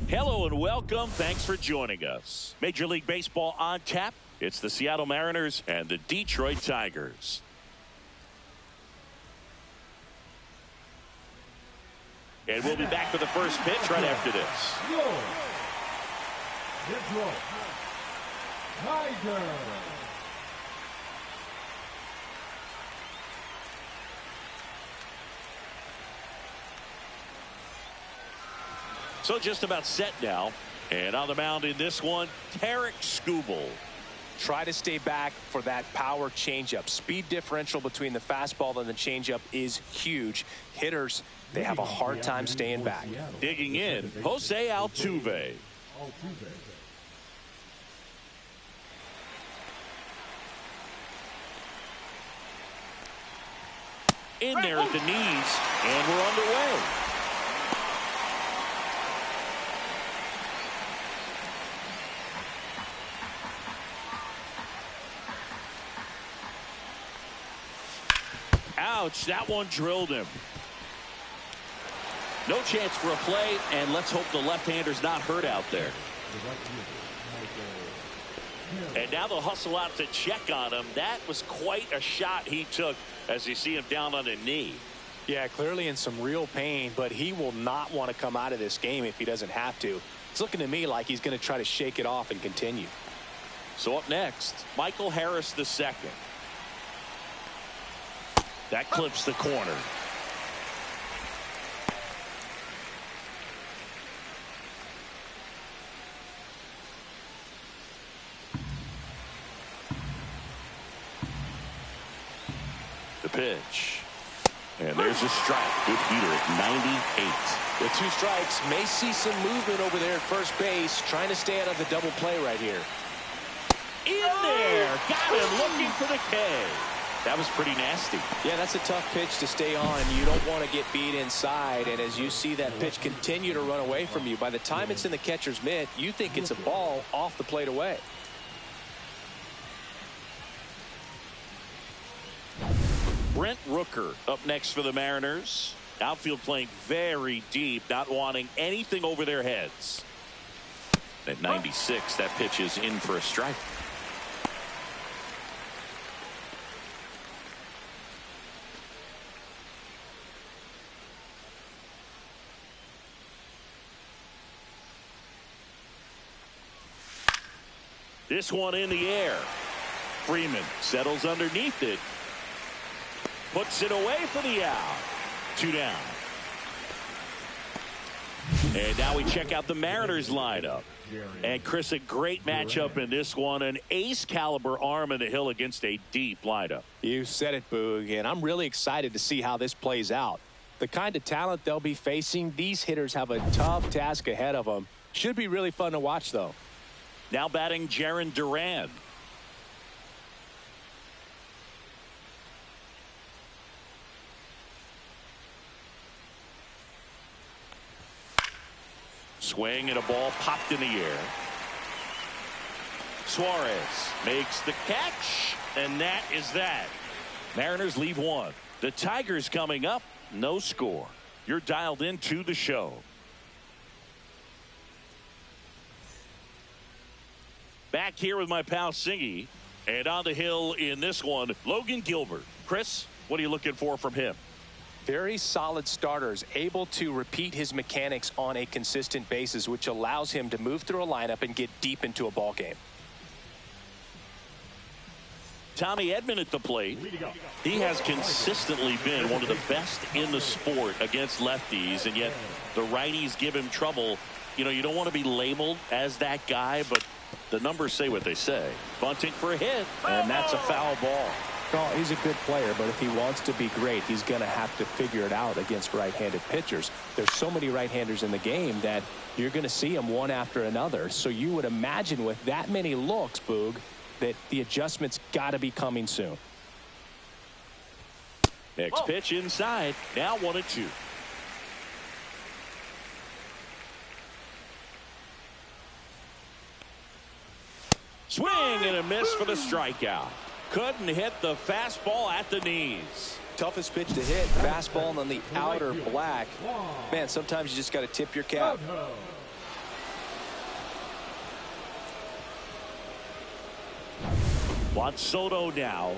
Hello and welcome. Thanks for joining us. Major League Baseball on tap. It's the Seattle Mariners and the Detroit Tigers. And we'll be back with the first pitch right after this. Detroit Tigers. So just about set now. And on the mound in this one, Tarik Skubal. Try to stay back for that power changeup. Speed differential between the fastball and the changeup is huge. Hitters, they have a hard time staying back. Digging in, Jose Altuve. In there at the knees, and we're underway. Ouch, that one drilled him. No chance for a play, and let's hope the left-hander's not hurt out there. And now they'll hustle out to check on him. That was quite a shot he took as you see him down on a knee. Yeah, clearly in some real pain, but he will not want to come out of this game if he doesn't have to. It's looking to me like he's going to try to shake it off and continue. So up next, Michael Harris II. That clips the corner. The pitch. And there's a strike. Good heater at 98. With 2 strikes, may see some movement over there at first base, trying to stay out of the double play right here. In there. Got him looking for the K. That was pretty nasty. Yeah, that's a tough pitch to stay on. You don't want to get beat inside, and as you see that pitch continue to run away from you, by the time it's in the catcher's mitt, you think it's a ball off the plate away. Brent Rooker up next for the Mariners. Outfield playing very deep, not wanting anything over their heads. At 96, that pitch is in for a strike. This one in the air. Freeman settles underneath it. Puts it away for the out. 2 down. And now we check out the Mariners lineup. And Chris, a great matchup in this one. An ace caliber arm in the hill against a deep lineup. You said it, Boog, and I'm really excited to see how this plays out. The kind of talent they'll be facing, these hitters have a tough task ahead of them. Should be really fun to watch, though. Now batting Jarren Duran. Swing and a ball popped in the air. Suarez makes the catch, and that is that. Mariners leave 1. The Tigers coming up, no score. You're dialed into the show. Back here with my pal Singy, and on the hill in this one, Logan Gilbert. Chris, what are you looking for from him? Very solid starters, able to repeat his mechanics on a consistent basis, which allows him to move through a lineup and get deep into a ball game. Tommy Edman at the plate. He has consistently been one of the best in the sport against lefties, and yet the righties give him trouble. You know, you don't want to be labeled as that guy, but the numbers say what they say. Bunting for a hit, and that's a foul ball. Oh, he's a good player, but if he wants to be great, he's going to have to figure it out against right-handed pitchers. There's so many right-handers in the game that you're going to see them one after another. So you would imagine with that many looks, Boog, that the adjustment's got to be coming soon. Next pitch inside. Now 1-2. Swing and a miss for the strikeout. Couldn't hit the fastball at the knees. Toughest pitch to hit, fastball on the outer black. Man, sometimes you just got to tip your cap. Juan Soto now.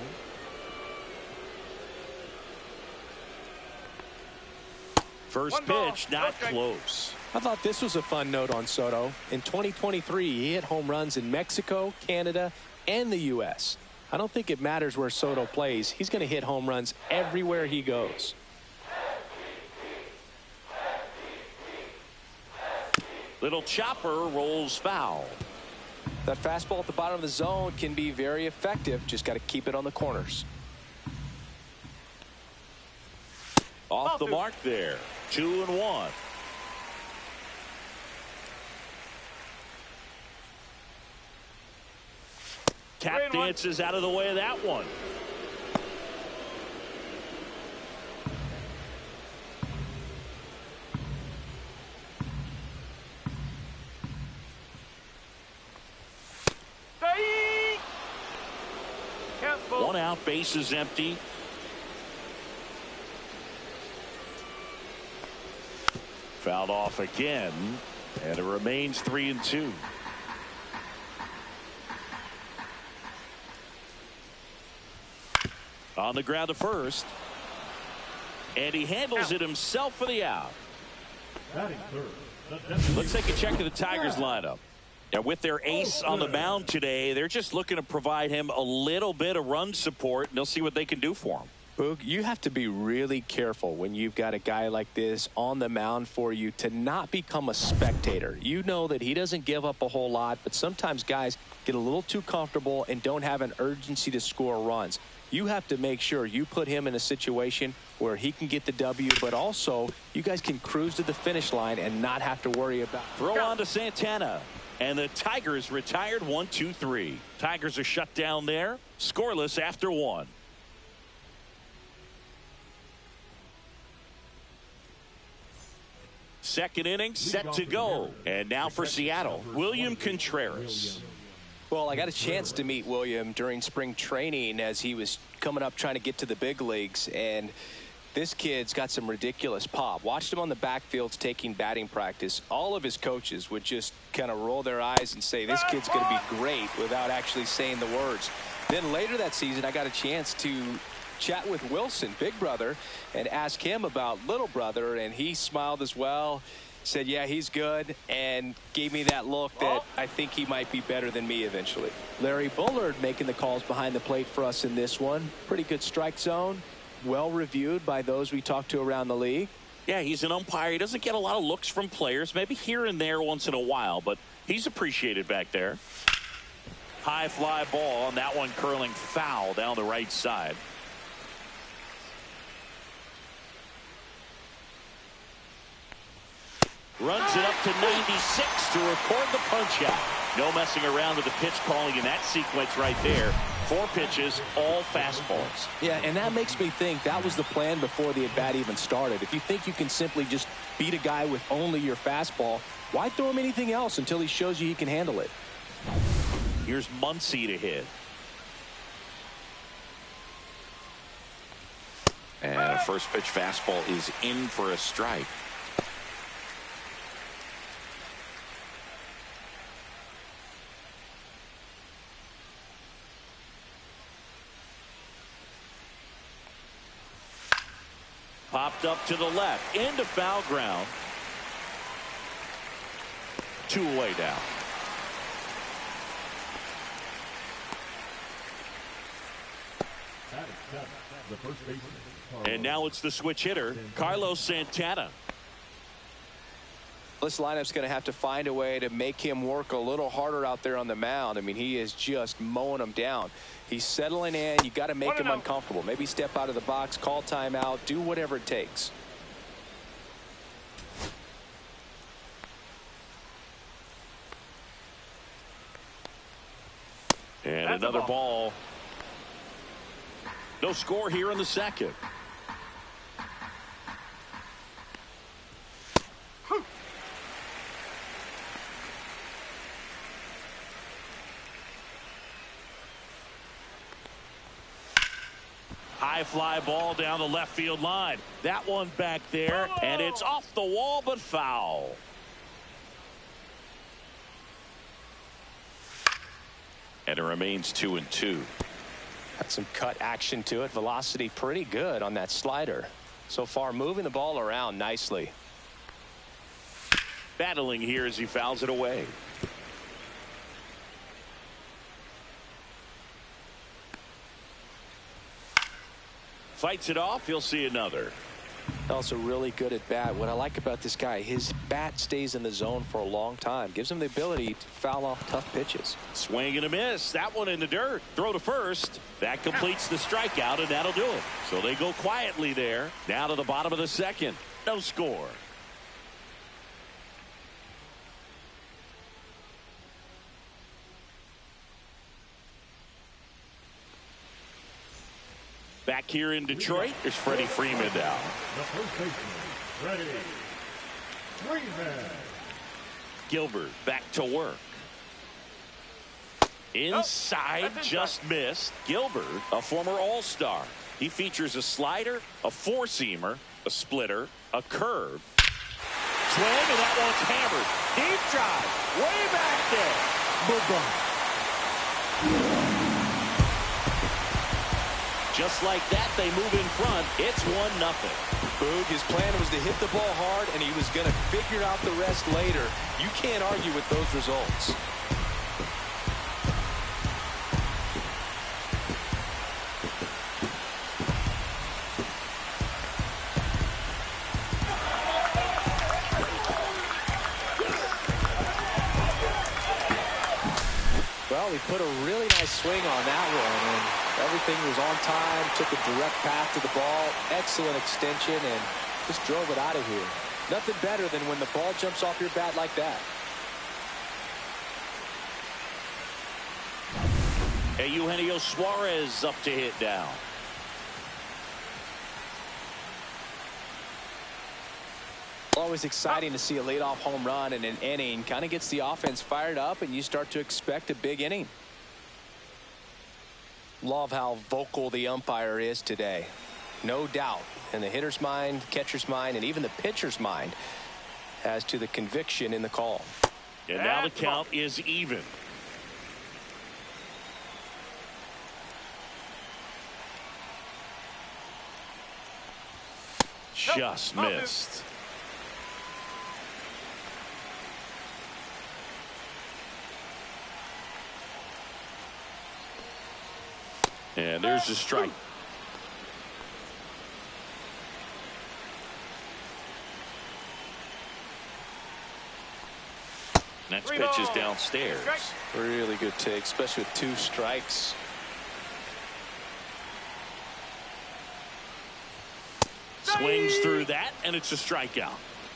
First pitch, not close. I thought this was a fun note on Soto. In 2023, he hit home runs in Mexico, Canada, and the U.S. I don't think it matters where Soto plays. He's going to hit home runs everywhere he goes. Little chopper rolls foul. That fastball at the bottom of the zone can be very effective. Just got to keep it on the corners. Off the mark there. 2-1. Tap dances out of the way of that one. One out, base is empty. Fouled off again, and it remains 3-2. On the ground to first, and he handles it himself for the out. Let's take a check of the Tigers lineup. Now, with their ace on the mound today, they're just looking to provide him a little bit of run support, and they'll see what they can do for him. Boog, you have to be really careful when you've got a guy like this on the mound for you to not become a spectator. You know that he doesn't give up a whole lot, but sometimes guys get a little too comfortable and don't have an urgency to score runs. You have to make sure you put him in a situation where he can get the W, but also you guys can cruise to the finish line and not have to worry about. Throw on to Santana. And the Tigers retired 1-2-3. Tigers are shut down there, scoreless after one. Second inning set to go. And now for Seattle, William Contreras. Well, I got a chance to meet William during spring training as he was coming up trying to get to the big leagues, and this kid's got some ridiculous pop. Watched him on the backfields taking batting practice. All of his coaches would just kind of roll their eyes and say, this kid's going to be great, without actually saying the words. Then later that season, I got a chance to chat with Wilson, big brother, and ask him about little brother, and he smiled as well. Said, yeah, he's good, and gave me that look that I think he might be better than me eventually. Larry Bullard making the calls behind the plate for us in this one. Pretty good strike zone. Well reviewed by those we talked to around the league. Yeah, he's an umpire. He doesn't get a lot of looks from players, maybe here and there once in a while, but he's appreciated back there. High fly ball, and that one curling foul down the right side. Runs it up to 96 to record the punch out. No messing around with the pitch calling in that sequence right there. 4 pitches, all fastballs. Yeah, and that makes me think that was the plan before the at-bat even started. If you think you can simply just beat a guy with only your fastball, why throw him anything else until he shows you he can handle it? Here's Muncy to hit. And a first pitch fastball is in for a strike. Popped up to the left, into foul ground. 2 away now. And now it's the switch hitter, Carlos Santana. This lineup's going to have to find a way to make him work a little harder out there on the mound. I mean, he is just mowing them down. He's settling in. You got to make him uncomfortable. Maybe step out of the box, call timeout, do whatever it takes. And another ball. No score here in the second. High fly ball down the left field line. That one back there, and it's off the wall but foul. And it remains 2-2. Got some cut action to it. Velocity pretty good on that slider. So far, moving the ball around nicely. Battling here as he fouls it away. Fights it off. He'll see another. Also really good at bat. What I like about this guy, his bat stays in the zone for a long time. Gives him the ability to foul off tough pitches. Swing and a miss. That one in the dirt. Throw to first. That completes the strikeout, and that'll do it. So they go quietly there. Now to the bottom of the second. No score. Back here in Detroit, there's Freddie Freeman now. The first baseman, Freddie Freeman. Gilbert back to work. Inside, just missed. Gilbert, a former All-Star. He features a slider, a four-seamer, a splitter, a curve. Swing, and that one's hammered. Deep drive, way back there. Bye-bye. Just like that, they move in front. It's 1-0. Boog, his plan was to hit the ball hard, and he was going to figure out the rest later. You can't argue with those results. Well, he put a really nice swing on that one, and everything was on time, took a direct path to the ball, excellent extension, and just drove it out of here. Nothing better than when the ball jumps off your bat like that. Hey, Eugenio Suarez up to hit down. Always exciting to see a leadoff home run in an inning. Kind of gets the offense fired up, and you start to expect a big inning. Love how vocal the umpire is today. No doubt in the hitter's mind, catcher's mind, and even the pitcher's mind as to the conviction in the call. And now the count is even. Just missed. And there's the strike. Next pitch is downstairs. Really good take, especially with 2 strikes. Swings through that, and it's a strikeout.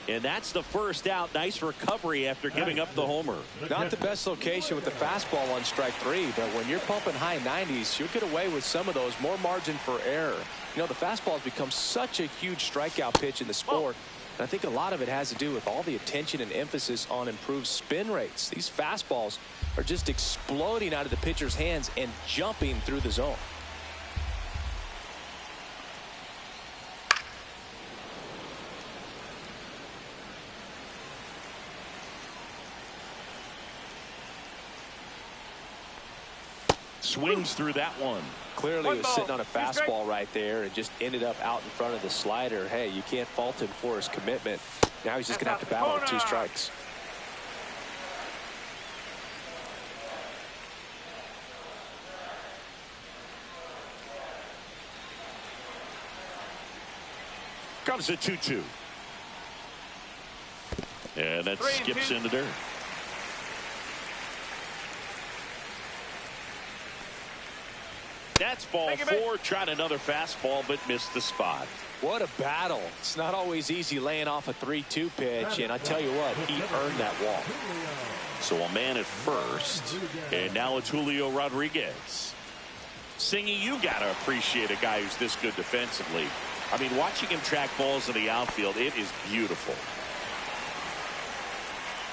And that's the first out. Nice recovery after giving up the homer. Not the best location with the fastball on strike 3, but when you're pumping high 90s, you'll get away with some of those. More margin for error. You know, the fastball has become such a huge strikeout pitch in the sport. And I think a lot of it has to do with all the attention and emphasis on improved spin rates. These fastballs are just exploding out of the pitcher's hands and jumping through the zone. Swings through that one. Clearly was sitting on a fastball right there and just ended up out in front of the slider. Hey, you can't fault him for his commitment. Now he's just going to have to battle with 2 strikes. Comes a 2-2. And that skips into dirt. That's ball 4. Tried another fastball, but missed the spot. What a battle. It's not always easy laying off a 3-2 pitch, and I tell you what, he earned that walk. So a man at first, and now it's Julio Rodriguez. Singy, you got to appreciate a guy who's this good defensively. I mean, watching him track balls in the outfield, it is beautiful.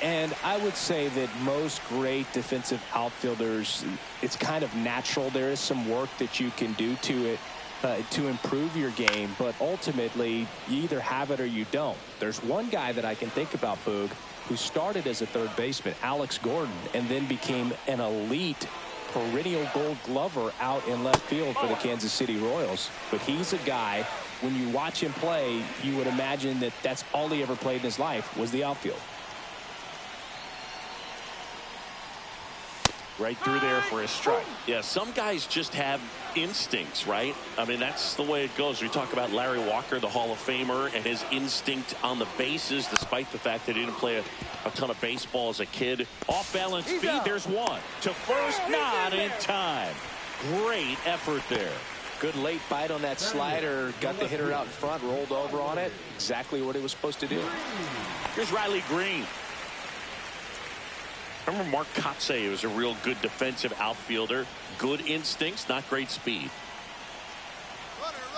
And I would say that most great defensive outfielders, it's kind of natural. There is some work that you can do to it to improve your game, but ultimately you either have it or you don't. There's one guy that I can think about, Boog, who started as a third baseman, Alex Gordon, and then became an elite perennial Gold Glover out in left field for the Kansas City Royals. But he's a guy, when you watch him play, you would imagine that that's all he ever played in his life was the outfield. Right through there for a strike. Yeah, some guys just have instincts, right? I mean, that's the way it goes. We talk about Larry Walker, the Hall of Famer, and his instinct on the bases, despite the fact that he didn't play a ton of baseball as a kid. Off-balance speed, there's one. To first, not in time. Great effort there. Good late bite on that slider. Got the hitter out in front, rolled over on it. Exactly what he was supposed to do. Here's Riley Green. I remember Mark Kotsay was a real good defensive outfielder. Good instincts, not great speed.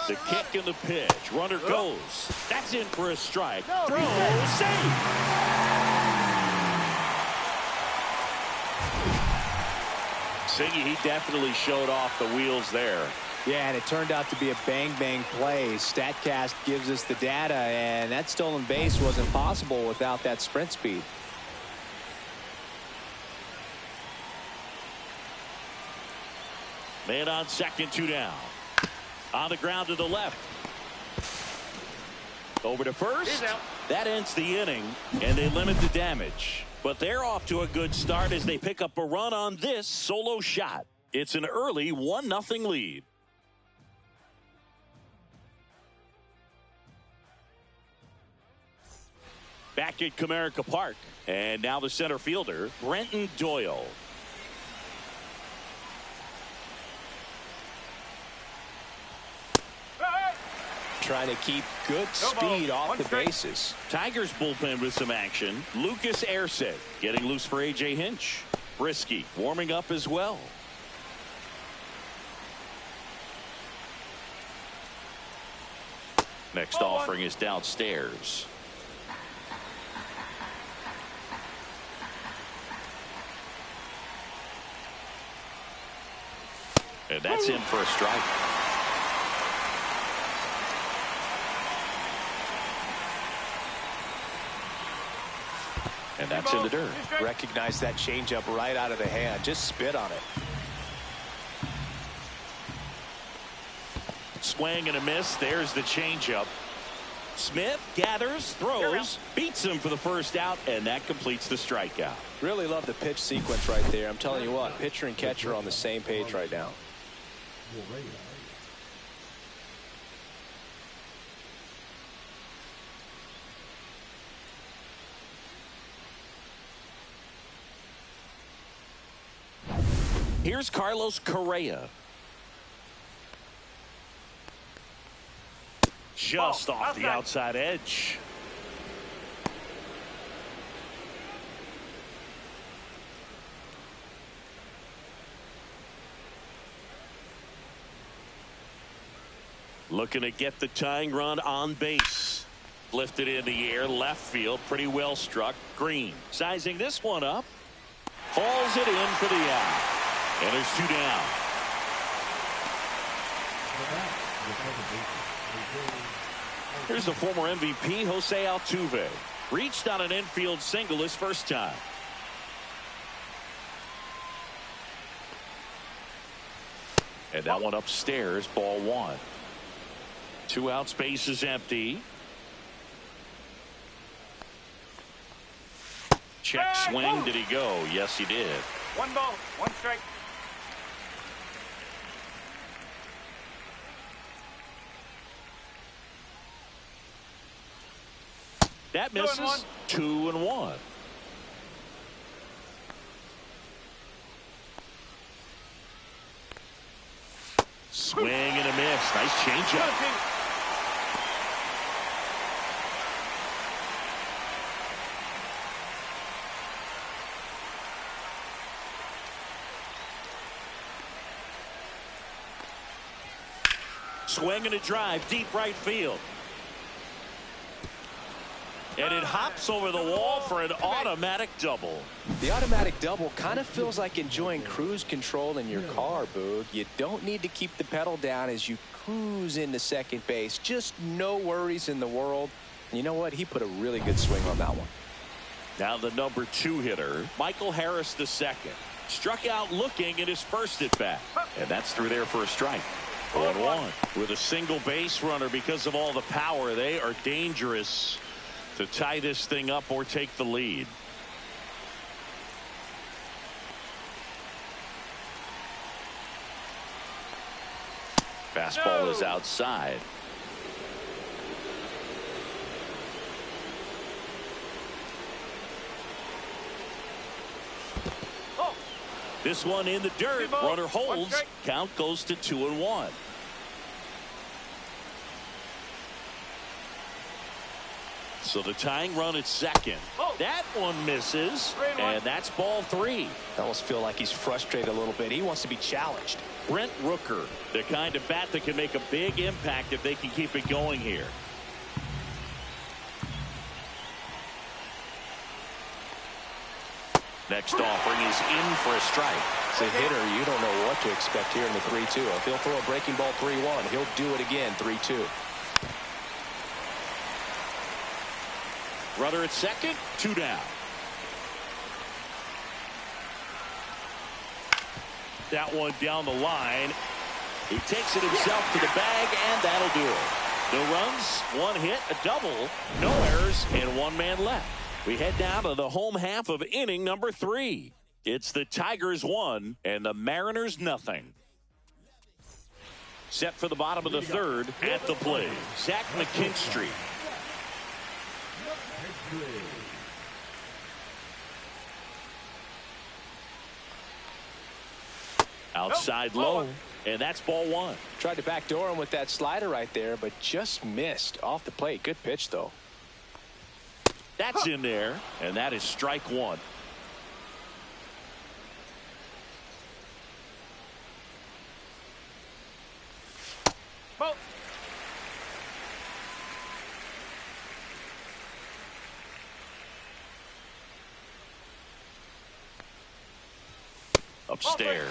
The kick and the pitch. Runner goes. That's in for a strike. Throw, safe. Siggy, he definitely showed off the wheels there. Yeah, and it turned out to be a bang-bang play. StatCast gives us the data, and that stolen base wasn't possible without that sprint speed. Man on second, 2 down. On the ground to the left. Over to first. That ends the inning, and they limit the damage. But they're off to a good start as they pick up a run on this solo shot. It's an early 1-0 lead. Back at Comerica Park. And now the center fielder, Brenton Doyle. Trying to keep good speed off the bases. Tigers bullpen with some action. Lucas Erceg getting loose for A.J. Hinch. Brisky warming up as well. Next offering is downstairs. And that's in for a strike. And that's in the dirt. Recognize that changeup right out of the hand. Just spit on it. Swing and a miss. There's the changeup. Smith gathers, throws, beats him for the first out, and that completes the strikeout. Really love the pitch sequence right there. I'm telling you what, pitcher and catcher are on the same page right now. Here's Carlos Correa. Just off the outside edge. Looking to get the tying run on base. Lifted in the air, left field, pretty well struck. Green sizing this one up. Hauls it in for the out. And there's 2 down. Here's the former MVP, Jose Altuve. Reached on an infield single his first time. And that one upstairs, ball 1. 2 outs, base is empty. Check swing. Did he go? Yes, he did. 1 ball, 1 strike. That misses. 2-1. Swing and a miss. Nice changeup. Swing and a drive, deep right field. And it hops over the wall for an automatic double. The automatic double kind of feels like enjoying cruise control in your car, Boog. You don't need to keep the pedal down as you cruise into second base. Just no worries in the world. And you know what? He put a really good swing on that one. Now the number 2 hitter, Michael Harris II. Struck out looking at his first at bat. And that's through there for a strike. 1-1. With a single base runner because of all the power, they are dangerous to tie this thing up or take the lead. Fastball is outside. This one in the dirt. Runner holds. Count goes to 2-1. So the tying run at second. That one misses. And that's ball 3. I almost feel like he's frustrated a little bit. He wants to be challenged. Brent Rooker, the kind of bat that can make a big impact if they can keep it going here. Next offering is in for a strike. As a hitter, you don't know what to expect here in the 3-2. If he'll throw a breaking ball 3-1, he'll do it again 3-2. Runner at second, 2 down. That one down the line. He takes it himself to the bag, and that'll do it. No runs, 1 hit, a double, no errors, and 1 man left. We head down to the home half of inning number 3. It's the Tigers 1 and the Mariners nothing. Set for the bottom of the 3rd at the plate, Zach McKinstry. Outside low, and that's ball 1. Tried to backdoor him with that slider right there, but just missed off the plate. Good pitch, though. That's in there, and that is strike 1. Upstairs.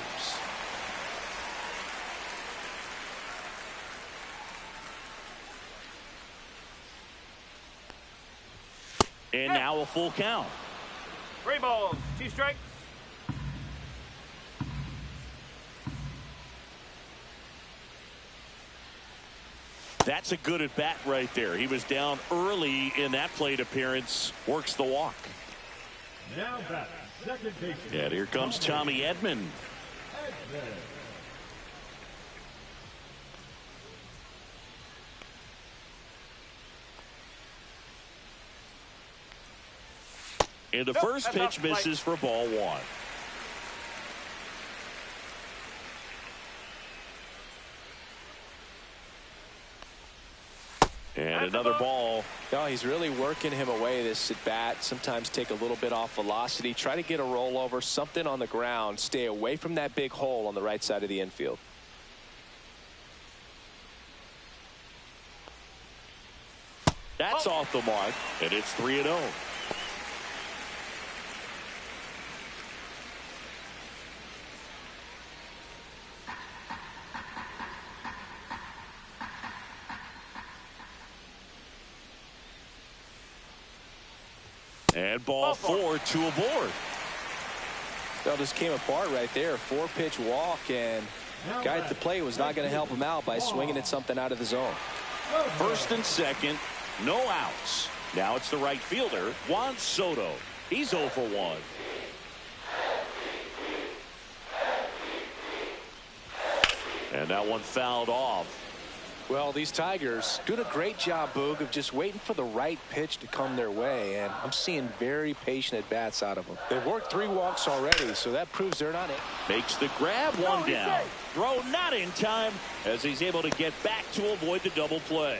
And now a full count. 3 balls, 2 strikes. That's a good at bat right there. He was down early in that plate appearance. Works the walk. Now back, second baseman. Yeah, here comes Tommy Edman. And the first pitch misses for ball 1. And another ball. No, he's really working him away this at bat. Sometimes take a little bit off velocity. Try to get a rollover, something on the ground. Stay away from that big hole on the right side of the infield. That's off the mark, and it's 3-0. And ball 4, 2 aboard. Well, just came apart right there. 4-pitch walk, and guy at the plate was not going to help him out by swinging at something out of the zone. First and second, no outs. Now it's the right fielder, Juan Soto. He's 0 for 1. And that one fouled off. Well, these Tigers doing a great job, Boog, of just waiting for the right pitch to come their way, and I'm seeing very patient at-bats out of them. They've worked 3 walks already, so that proves they're not in. Makes the grab, 1 down. Throw not in time as he's able to get back to avoid the double play.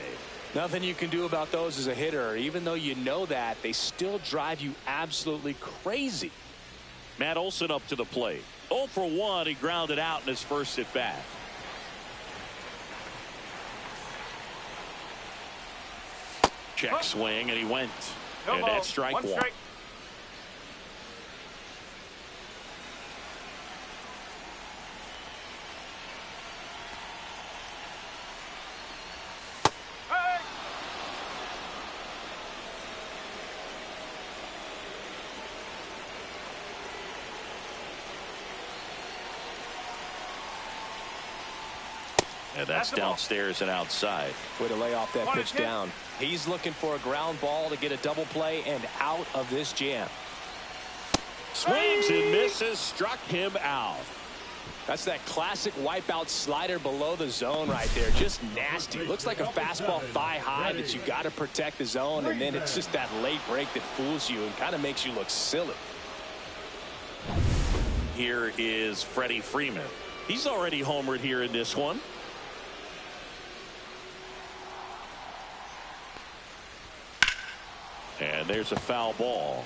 Nothing you can do about those as a hitter. Even though you know that, they still drive you absolutely crazy. Matt Olson up to the plate. 0 for 1, he grounded out in his first at-bat. Check swing, and he went. And that's strike 1. And that's downstairs and outside. Way to lay off that pitch down. He's looking for a ground ball to get a double play and out of this jam. Swings and misses, struck him out. That's that classic wipeout slider below the zone right there. Just nasty. Looks like a fastball thigh high that you got to protect the zone, and then it's just that late break that fools you and kind of makes you look silly. Here is Freddie Freeman. He's already homered here in this one. And there's a foul ball.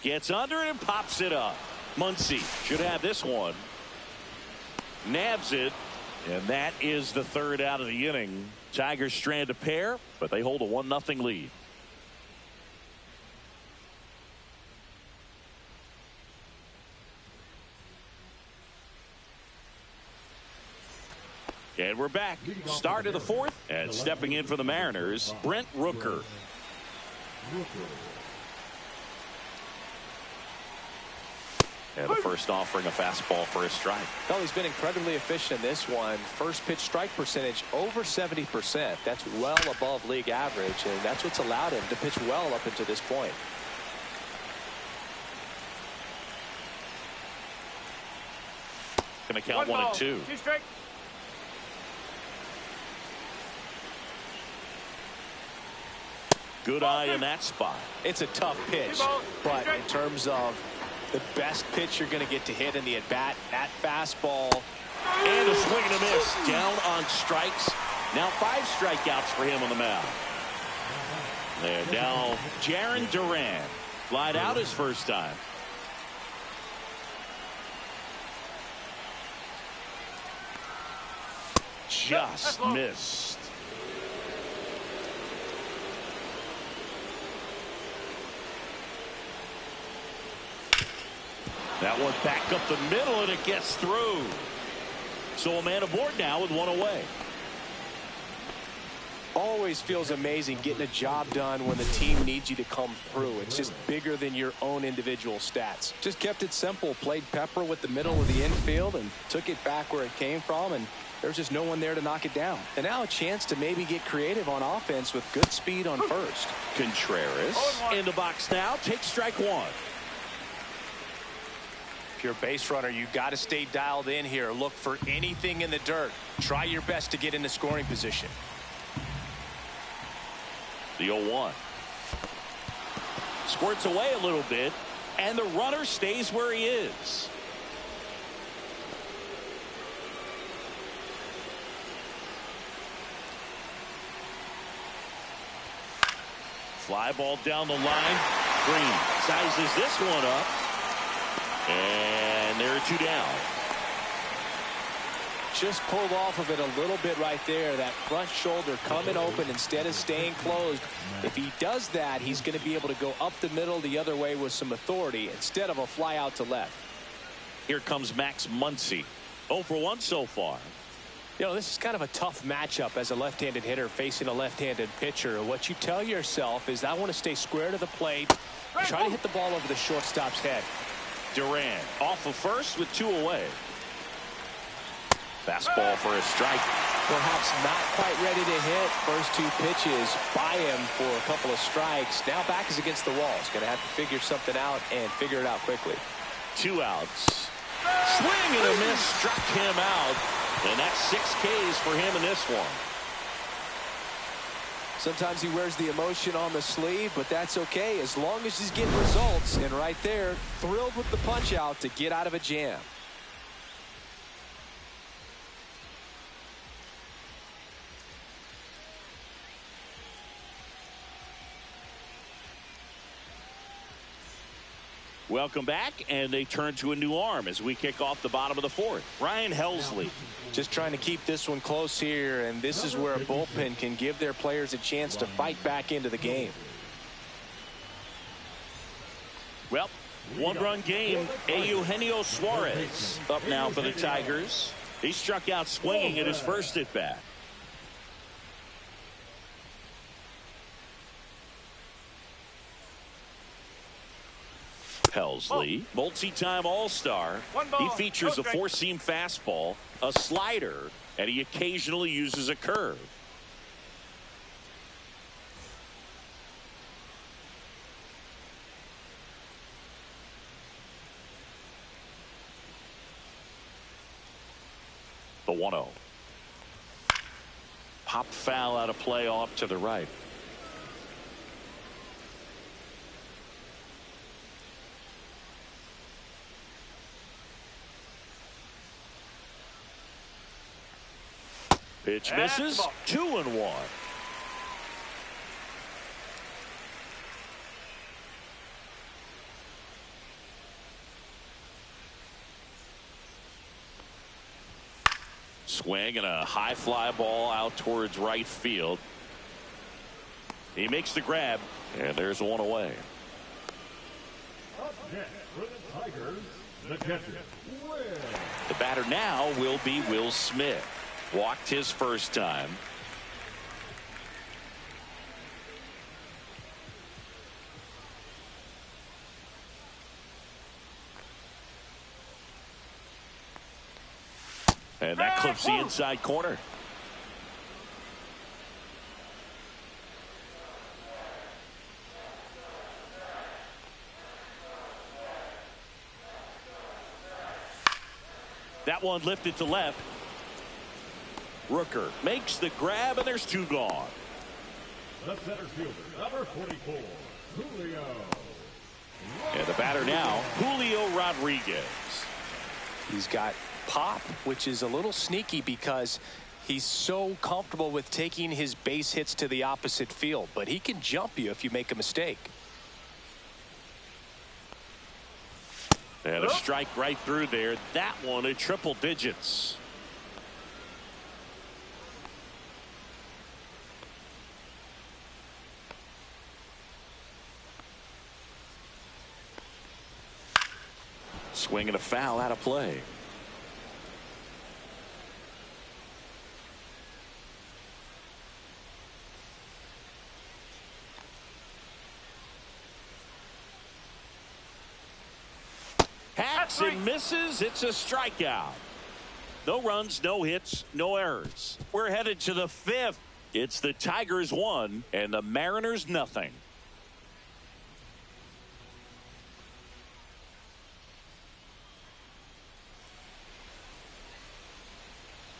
Gets under it and pops it up. Muncy should have this one. Nabs it. And that is the third out of the inning. Tigers strand a pair, but they hold a 1-0 lead. And we're back. Start of the fourth. And stepping in for the Mariners, Brent Rooker. And the first offering a fastball for a strike. Well, he's been incredibly efficient in this one. First pitch strike percentage over 70%. That's well above league average, and that's what's allowed him to pitch well up until this point. Going to count 1 and 2. 2 strike. Good eye in that spot. It's a tough pitch, but in terms of the best pitch you're going to get to hit in the at-bat, that fastball. And a swing and a miss. Down on strikes. Now 5 strikeouts for him on the mound. There now Jarren Duran. Flied out his first time. Just missed. That one back up the middle, and it gets through. So a man aboard now with 1 away. Always feels amazing getting a job done when the team needs you to come through. It's just bigger than your own individual stats. Just kept it simple, played pepper with the middle of the infield and took it back where it came from, and there's just no one there to knock it down. And now a chance to maybe get creative on offense with good speed on first. Contreras in the box now. Takes strike 1. If you're a base runner, you got to stay dialed in here. Look for anything in the dirt. Try your best to get into scoring position. The 0-1. Squirts away a little bit, and the runner stays where he is. Fly ball down the line. Green sizes this one up. And there are 2 down. Just pulled off of it a little bit right there. That front shoulder coming open instead of staying closed. If he does that, he's going to be able to go up the middle the other way with some authority instead of a fly out to left. Here comes Max Muncy. 0 for 1 so far. You know, this is kind of a tough matchup as a left-handed hitter facing a left-handed pitcher. What you tell yourself is, I want to stay square to the plate, try to hit the ball over the shortstop's head. Duran off of first with 2 away. Fastball for a strike. Perhaps not quite ready to hit. First 2 pitches by him for a couple of strikes. Now back is against the wall. He's going to have to figure something out and figure it out quickly. 2 outs. Swing and a miss, struck him out. And that's 6 Ks for him in this one. Sometimes he wears the emotion on the sleeve, but that's okay as long as he's getting results. And right there, thrilled with the punch out to get out of a jam. Welcome back, and they turn to a new arm as we kick off the bottom of the 4th. Ryan Helsley. Just trying to keep this one close here, and this is where a bullpen can give their players a chance to fight back into the game. Well, One-run game. Eugenio Suarez up now for the Tigers. He struck out swinging at his first at-bat. Helsley, multi-time All-Star. He features a four-seam fastball, a slider, and he occasionally uses a curve. The 1-0. Pop foul out of play off to the right. Pitch misses. 2-1. Swing and a high fly ball out towards right field. He makes the grab, and there's one away. Up next for the Tigers, the catcher, Will. The batter now will be Will Smith. Walked his first time. And that clips the inside corner. That one lifted to left. Rooker makes the grab, and there's two gone. The center fielder, number 44, Julio. And the batter now, Julio Rodriguez. He's got pop, which is a little sneaky because he's so comfortable with taking his base hits to the opposite field, but he can jump you if you make a mistake. And a strike right through there. That one at triple digits. Swing and a foul out of play. Hacks and misses. It's a strikeout. No runs, no hits, no errors. We're headed to the fifth. It's the Tigers 1 and the Mariners nothing.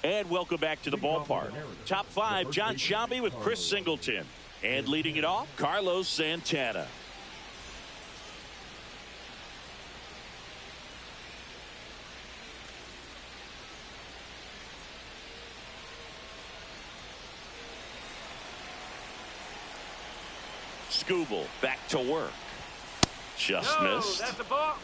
And welcome back to the ballpark. Top 5, John Sciambi with Chris Singleton. And leading it off, Carlos Santana. Skubal back to work. Just missed. That's a ball.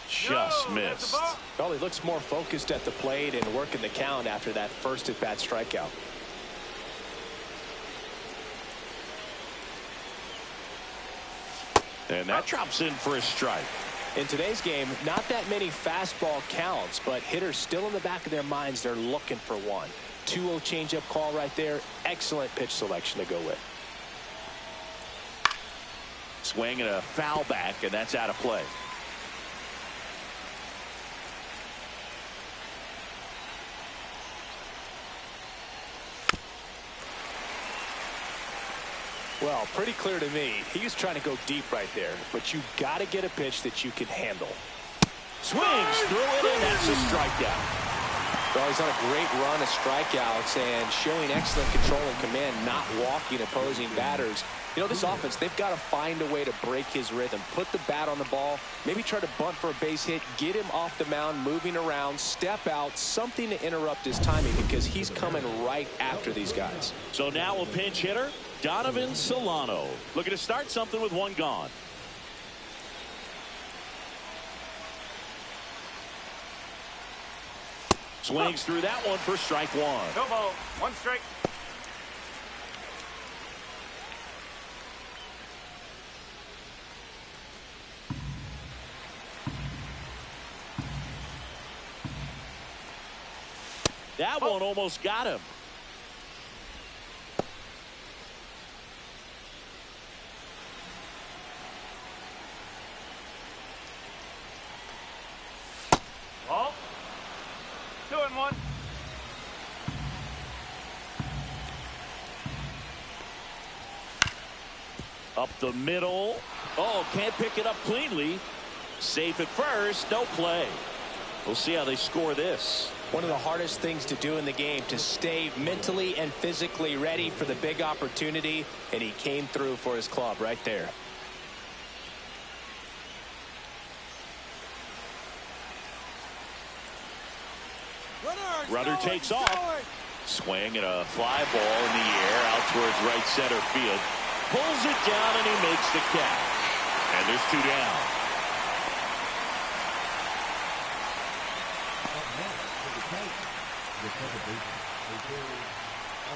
Just missed. Well, he looks more focused at the plate and working the count after that first at-bat strikeout. And that drops in for a strike. In today's game, not that many fastball counts, but hitters still in the back of their minds, they're looking for one. 2-0 changeup call right there. Excellent pitch selection to go with. Swing and a foul back, and that's out of play. Well, pretty clear to me. He was trying to go deep right there, but you got to get a pitch that you can handle. Swings through it, and that's a strikeout. Well, he's on a great run of strikeouts and showing excellent control and command, not walking opposing batters. You know, this offense, they've got to find a way to break his rhythm, put the bat on the ball, maybe try to bunt for a base hit, get him off the mound, moving around, step out, something to interrupt his timing because he's coming right after these guys. So now a pinch hitter, Donovan Solano, looking to start something with one gone. Swings through that one for strike one. No ball. One strike. That one almost got him. Ball. 2-1. Up the middle. Oh, can't pick it up cleanly. Safe at first. No play. We'll see how they score this. One of the hardest things to do in the game, to stay mentally and physically ready for the big opportunity, and he came through for his club right there. Runner takes off. Swing and a fly ball in the air out towards right center field. Pulls it down and he makes the catch. And there's two down.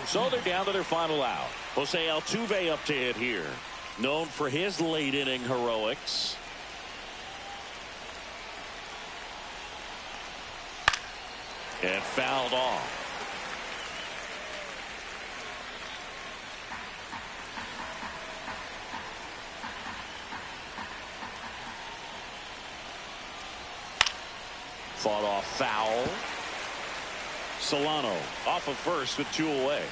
So they're down to their final out. Jose Altuve up to hit here. Known for his late inning heroics. And fouled off. Fought off foul. Solano off of first with two away.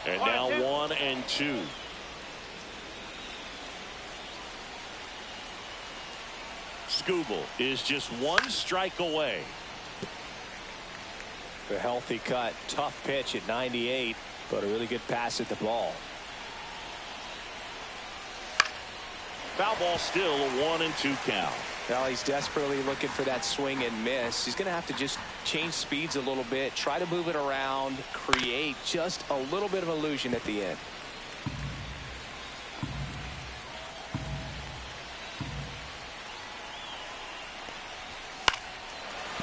And now 1-2. Skubal is just one strike away. A healthy cut, tough pitch at 98, but a really good pass at the ball. Foul ball still, a 1-2 count. Well, he's desperately looking for that swing and miss. He's going to have to just change speeds a little bit, try to move it around, create just a little bit of illusion at the end.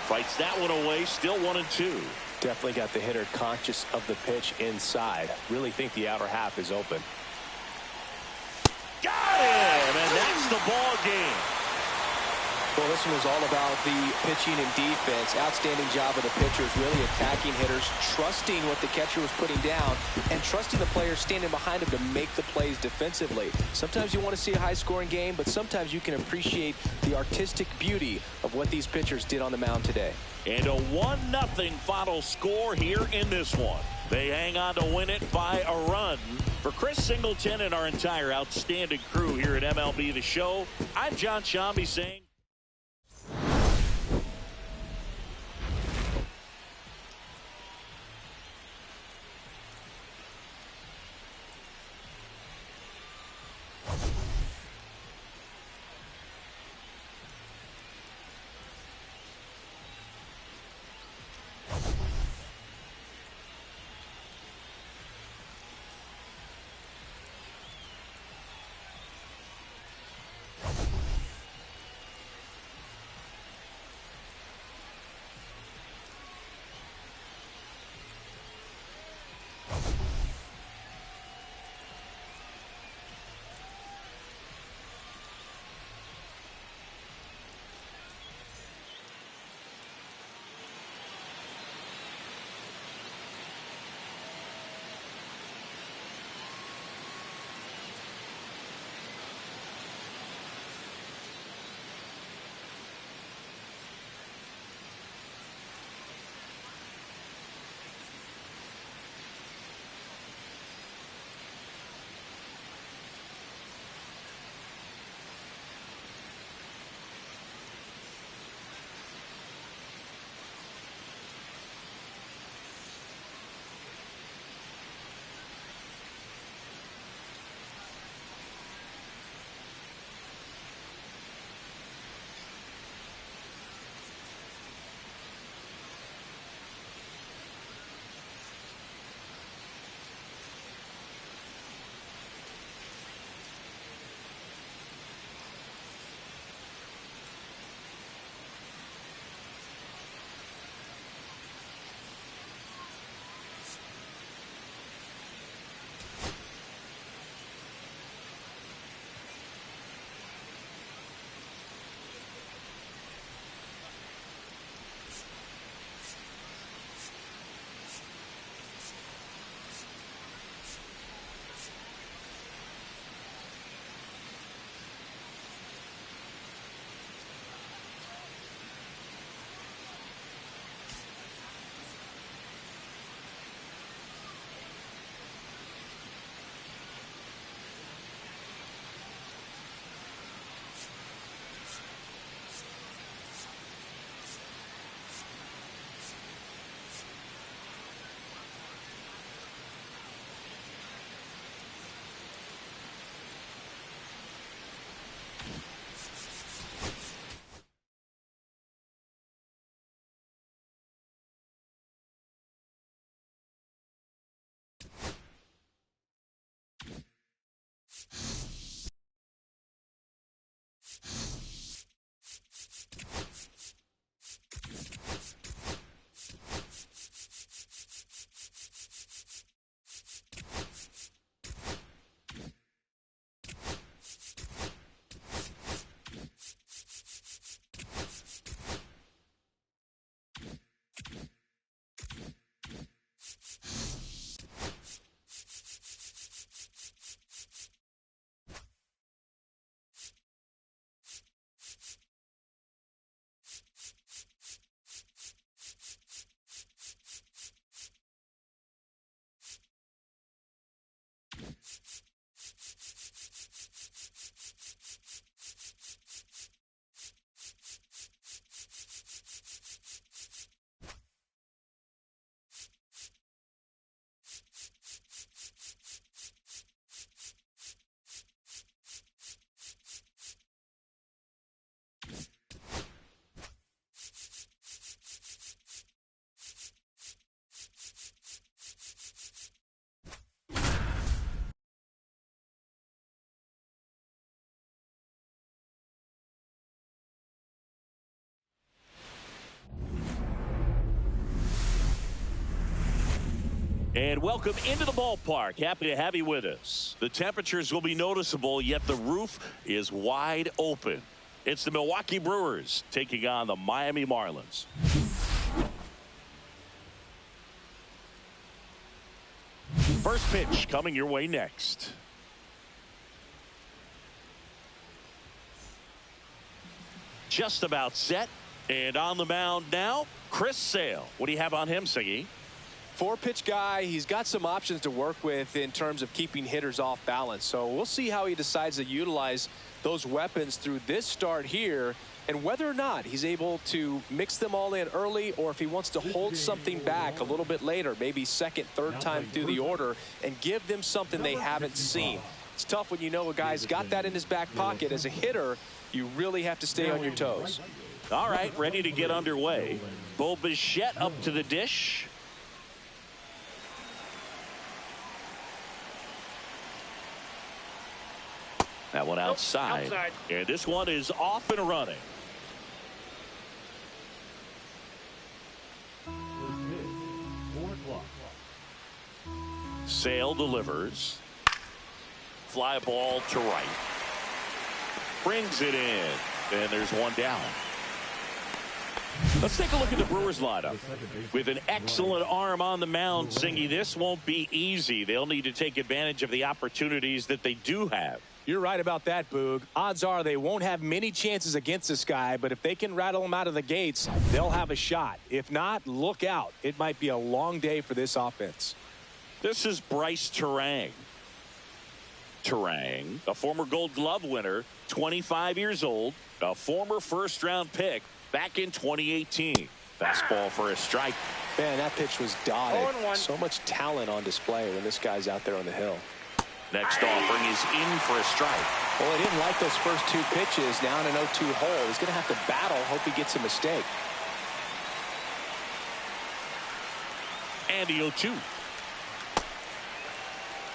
Fights that one away, still 1-2. Definitely got the hitter conscious of the pitch inside. Really think the outer half is open. Got him, and that's the ball game. Well, this one was all about the pitching and defense. Outstanding job of the pitchers, really attacking hitters, trusting what the catcher was putting down, and trusting the players standing behind him to make the plays defensively. Sometimes you want to see a high-scoring game, but sometimes you can appreciate the artistic beauty of what these pitchers did on the mound today. And a 1-0 final score here in this one. They hang on to win it by a run. For Chris Singleton and our entire outstanding crew here at MLB The Show, I'm John Shambi saying And welcome into the ballpark. Happy to have you with us. The temperatures will be noticeable, yet the roof is wide open. It's the Milwaukee Brewers taking on the Miami Marlins. First pitch coming your way next. Just about set. And on the mound now, Chris Sale. What do you have on him, Siggy? 4-pitch guy. He's got some options to work with in terms of keeping hitters off balance. So we'll see how he decides to utilize those weapons through this start here, and whether or not he's able to mix them all in early, or if he wants to hold something back a little bit later, maybe second, third time through the order, and give them something they haven't seen. It's tough when you know a guy's got that in his back pocket. As a hitter, you really have to stay on your toes. All right, ready to get underway. Bo Bichette up to the dish. That one outside. And this one is off and running. Sale delivers. Fly ball to right. Brings it in. And there's one down. Let's take a look at the Brewers lineup. With an excellent arm on the mound, Singy, this won't be easy. They'll need to take advantage of the opportunities that they do have. You're right about that, Boog. Odds are they won't have many chances against this guy, but if they can rattle him out of the gates, they'll have a shot. If not, look out. It might be a long day for this offense. This is Bryce Turang. Turang, a former Gold Glove winner, 25 years old, a former first-round pick back in 2018. Fastball for a strike. Man, that pitch was dotted. So much talent on display when this guy's out there on the hill. Next offering is in for a strike. Well, he didn't like those first 2 pitches. Now in an 0-2 hole. He's going to have to battle. Hope he gets a mistake. And the 0-2.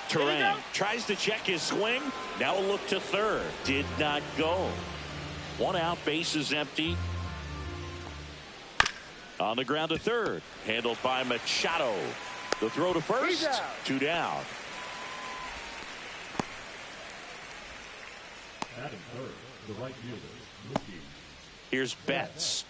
Turang tries to check his swing. Now a look to third. Did not go. 1 out, base is empty. On the ground to third. Handled by Machado. The throw to first. 2 down. Batting third, the right fielder, Mookie. Here's Betts.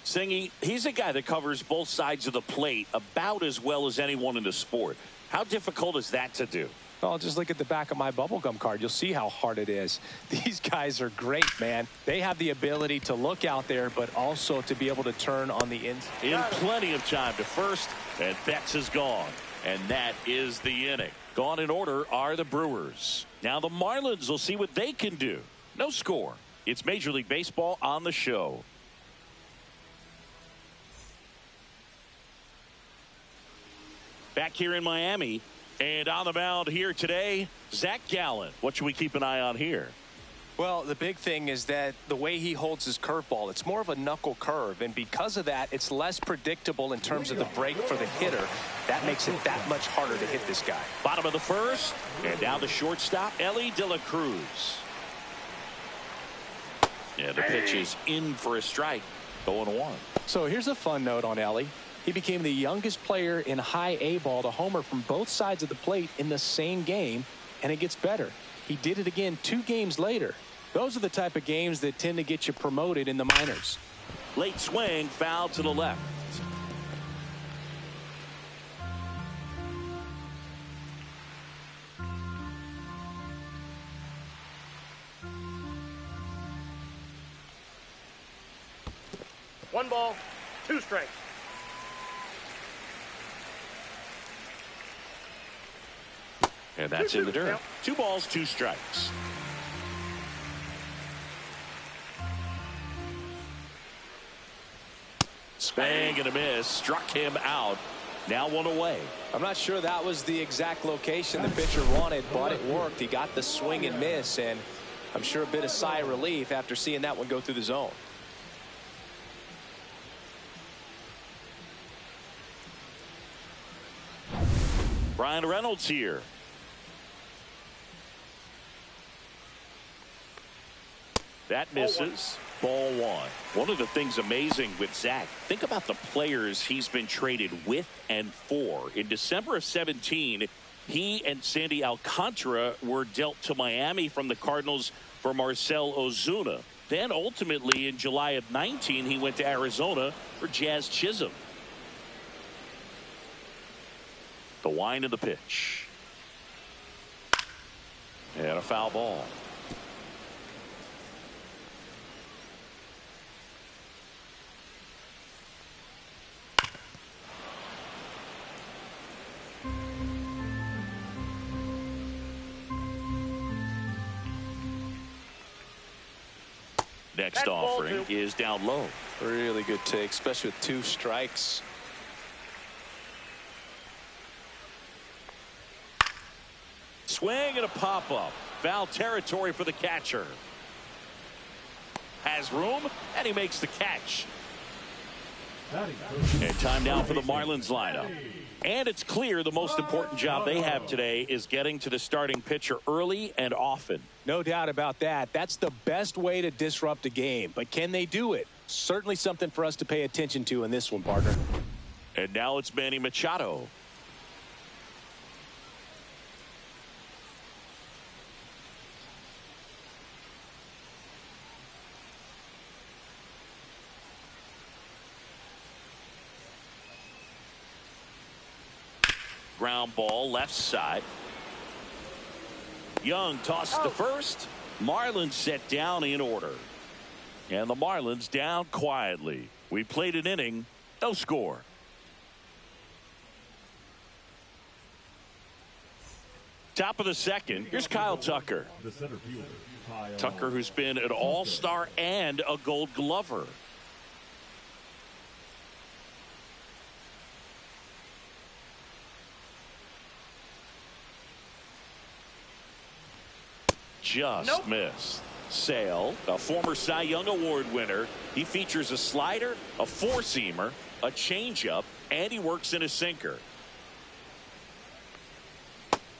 Singy, he's a guy that covers both sides of the plate about as well as anyone in the sport. How difficult is that to do? Well, just look at the back of my bubblegum card. You'll see how hard it is. These guys are great, man. They have the ability to look out there, but also to be able to turn on the inside. In plenty of time to first, and Betts is gone. And that is the inning. Gone in order are the Brewers. Now the Marlins will see what they can do. No score. It's Major League Baseball on the show. Back here in Miami, and on the mound here today, Zach Gallen. What should we keep an eye on here? Well, the big thing is that the way he holds his curveball, it's more of a knuckle curve, and because of that, it's less predictable in terms of the break for the hitter. That makes it that much harder to hit this guy. Bottom of the first, and now the shortstop, Elly De La Cruz. Yeah, the pitch is in for a strike. 0-1. So here's a fun note on Elly. He became the youngest player in high A ball to homer from both sides of the plate in the same game, and it gets better. He did it again 2 games later. Those are the type of games that tend to get you promoted in the minors. Late swing, foul to the left. One ball, 2 strikes. And that's in the dirt. 2 balls, 2 strikes. Swing and a miss. Struck him out. Now 1 away. I'm not sure that was the exact location the pitcher wanted, but it worked. He got the swing and miss, and I'm sure a bit of sigh of relief after seeing that one go through the zone. Brian Reynolds here. That misses. Ball one. One of the things amazing with Zach, think about the players he's been traded with and for. In December of 17, he and Sandy Alcantara were dealt to Miami from the Cardinals for Marcell Ozuna. Then ultimately in July of 19, he went to Arizona for Jazz Chisholm. The wind of the pitch. And a foul ball. Next offering is down low. Really good take, especially with 2 strikes. Swing and a pop-up. Foul territory for the catcher. Has room, and he makes the catch. And time now for the Marlins lineup. And it's clear the most important job they have today is getting to the starting pitcher early and often. No doubt about that. That's the best way to disrupt a game. But can they do it? Certainly something for us to pay attention to in this one, partner. And now it's Manny Machado. Ground ball left side. Young tosses to first. Marlins set down in order. And the Marlins down quietly. We played an inning. No score. Top of the second. Here's Kyle Tucker. The center fielder, Kyle Tucker, who's been an all-star and a Gold Glover. Just missed. Sale, a former Cy Young Award winner. He features a slider, a four-seamer, a changeup, and he works in a sinker.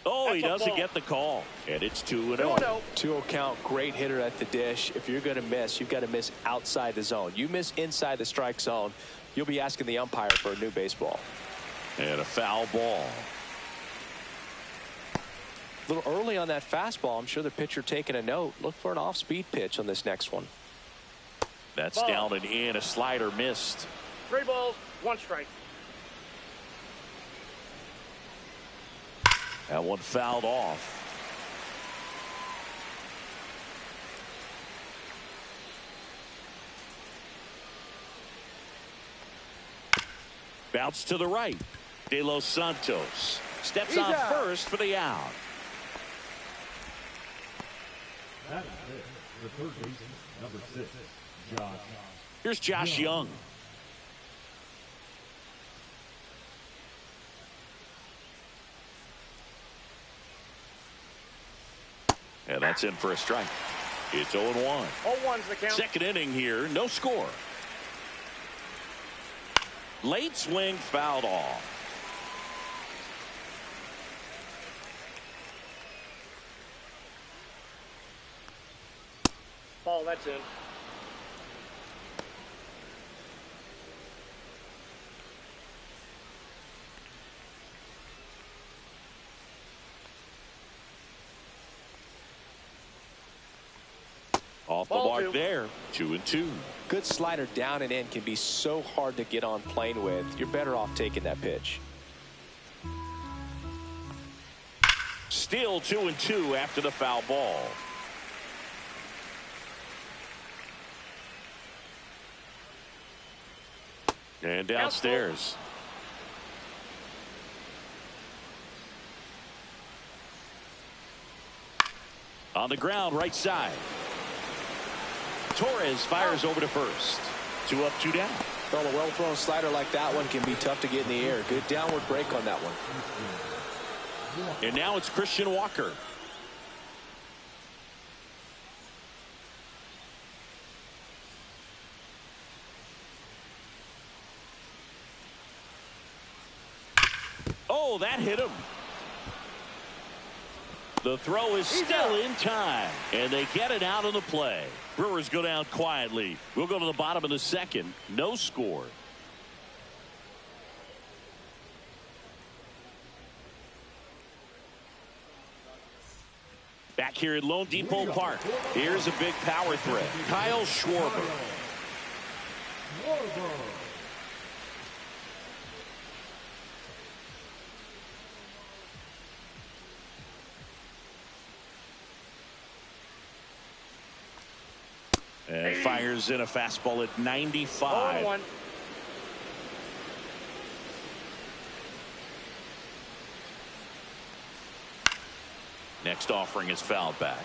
Oh, he doesn't get the call. And it's 2-0. 2-0 count, great hitter at the dish. If you're going to miss, you've got to miss outside the zone. You miss inside the strike zone, you'll be asking the umpire for a new baseball. And a foul ball. A little early on that fastball. I'm sure the pitcher taking a note. Look for an off-speed pitch on this next one. That's down and in. A slider missed. 3 balls, 1 strike. That one fouled off. Bounce to the right. De Los Santos steps on first for the out. That is it. The third baseman, number 6, Josh. Here's Josh Young. And that's in for a strike. It's 0-1. 0-1's the count. Second inning here, no score. Late swing fouled off. Ball, that's in. Off the mark there. 2-2. Good slider down and in can be so hard to get on plane with. You're better off taking that pitch. Still 2-2 after the foul ball. And downstairs. On the ground, right side. Torres fires over to first. 2 up, 2 down. Well, a well-thrown slider like that one can be tough to get in the air. Good downward break on that one. And now it's Christian Walker. Oh, that hit him. The throw is still in time, and they get it out of the play. Brewers go down quietly. We'll go to the bottom of the second. No score. Back here at Lone Depot Park, here's a big power threat. Kyle Schwarber. And fires in a fastball at 95. 0-1. Next offering is fouled back.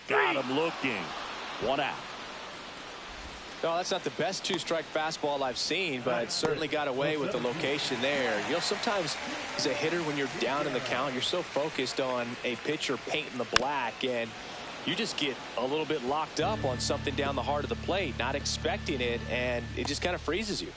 Got him looking. 1 out. No, that's not the best two-strike fastball I've seen, but it certainly got away with the location there. You know, sometimes as a hitter, when you're down in the count, you're so focused on a pitcher painting the black, and you just get a little bit locked up on something down the heart of the plate, not expecting it, and it just kind of freezes you.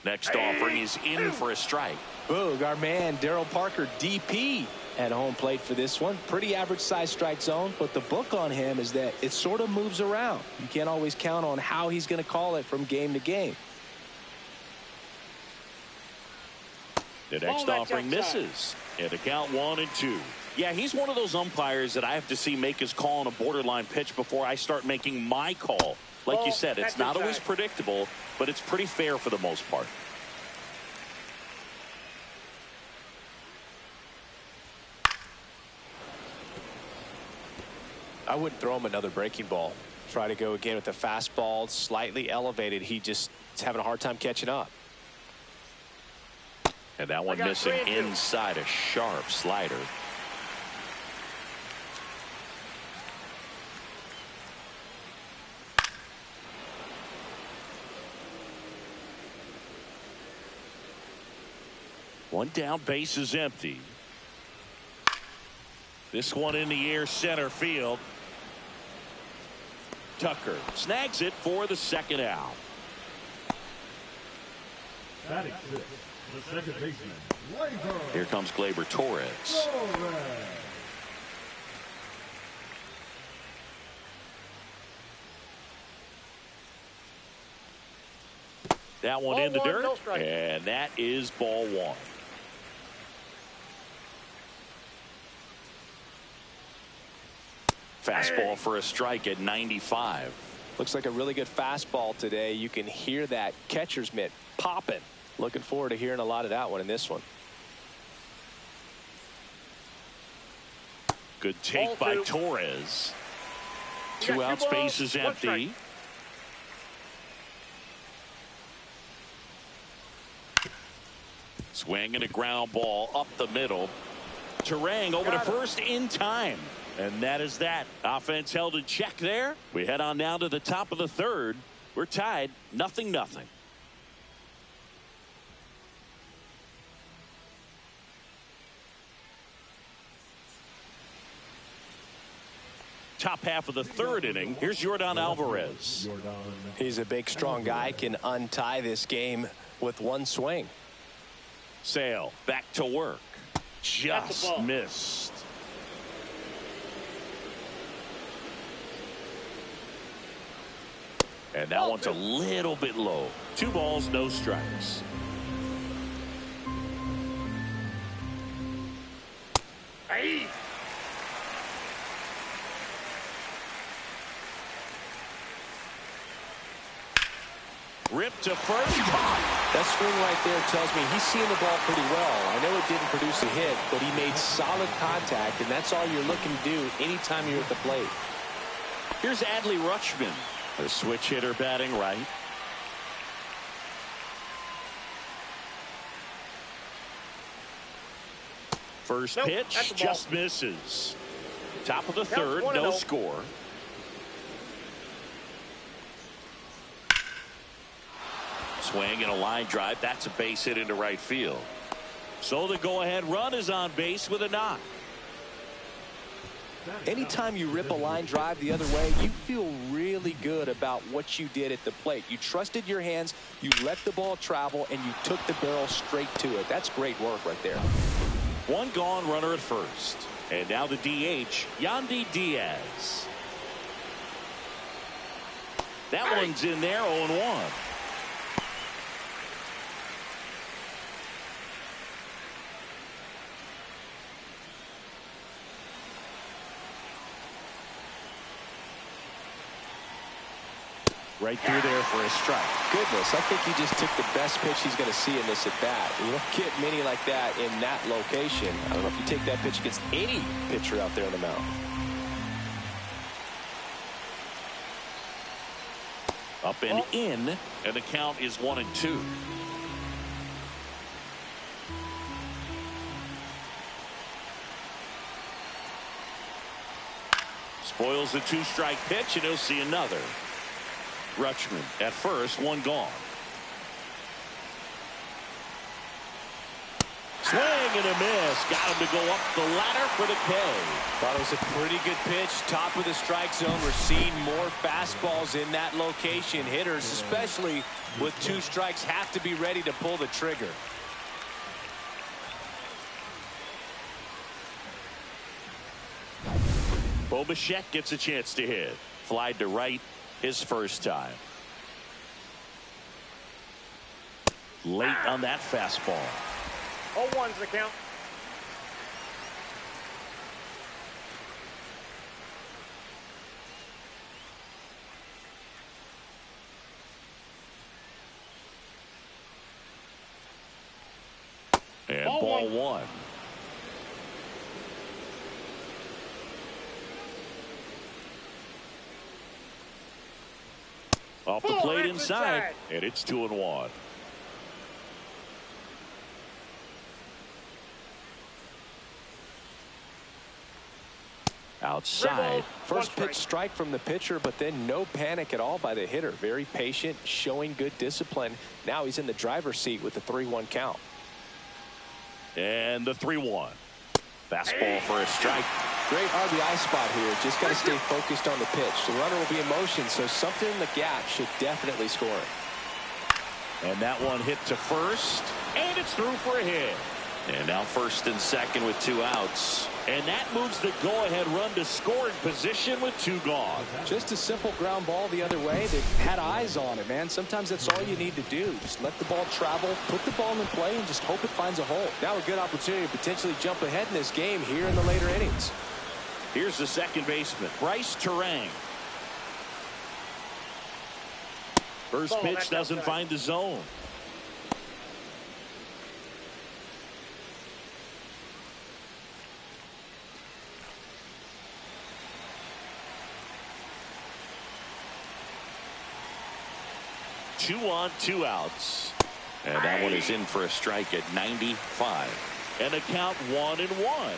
Next offering is in for a strike. Boog, our man Daryl Parker, DP, at home plate for this one. Pretty average size strike zone, but the book on him is that it sort of moves around. You can't always count on how he's going to call it from game to game. The next offering misses. And the count 1-2. Yeah, he's one of those umpires that I have to see make his call on a borderline pitch before I start making my call. Like you said, it's not always predictable, but it's pretty fair for the most part. I wouldn't throw him another breaking ball. Try to go again with the fastball slightly elevated. He just is having a hard time catching up. And that one missing inside, a sharp slider. One down, base is empty. This one in the air, center field. Tucker snags it for the second out. Batting six, the second baseman, Gleyber. Here comes Gleyber Torres. That one in the dirt, and that is ball 1. Fastball for a strike at 95. Looks like a really good fastball today. You can hear that catcher's mitt popping. Looking forward to hearing a lot of that one in this one. Good take by Torres. 2 outs, base is empty. Swing and a ground ball up the middle. Turang over to first in time. And that is that. Offense held in check there. We head on down to the top of the third. We're tied 0-0. Top half of the third inning. Here's Yordan Alvarez. He's a big, strong guy. Can untie this game with one swing. Sale back to work. Just missed. And that one's a little bit low. 2 balls, no strikes. Hey. Ripped to first. That swing right there tells me he's seeing the ball pretty well. I know it didn't produce a hit, but he made solid contact, and that's all you're looking to do anytime you're at the plate. Here's Adley Rutschman, a switch hitter batting right. First pitch just misses. Top of the third, no score. Swing and a line drive. That's a base hit into right field. So the go-ahead run is on base with a knock. Anytime you rip a line drive the other way, you feel really good about what you did at the plate. You trusted your hands, you let the ball travel, and you took the barrel straight to it. That's great work right there. One gone, runner at first. And now the DH, Yandy Diaz. That one's in there, 0-1. Right through there for a strike. Goodness, I think he just took the best pitch he's going to see in this at bat. You don't get many like that in that location. I don't know if you take that pitch against any pitcher out there on the mound. Up and in, and the count is 1-2. Spoils the 2-strike pitch, and he'll see another. Rutschman at first, one gone. Swing and a miss. Got him to go up the ladder for the K. Thought it was a pretty good pitch. Top of the strike zone. We're seeing more fastballs in that location. Hitters, especially with 2 strikes, have to be ready to pull the trigger. Bo Bichette gets a chance to hit. Flied to right his first time. Late on that fastball. 0-1's the count. And ball 1. Off the plate inside, and it's 2-1. Outside. First pitch strike from the pitcher, but then no panic at all by the hitter. Very patient, showing good discipline. Now he's in the driver's seat with the 3-1 count. And the 3-1. Fastball for a strike. Great RBI spot here. Just got to stay focused on the pitch. The runner will be in motion, so something in the gap should definitely score it. And that one hit to first, and it's through for a hit. And now first and second with 2 outs. And that moves the go-ahead run to scoring position with 2 gone. Just a simple ground ball the other way. They had eyes on it, man. Sometimes that's all you need to do. Just let the ball travel, put the ball in play, and just hope it finds a hole. Now a good opportunity to potentially jump ahead in this game here in the later innings. Here's the second baseman, Bryce Turang. First pitch doesn't find the zone. Two on, 2 outs. And that one is in for a strike at 95. And a count 1-1.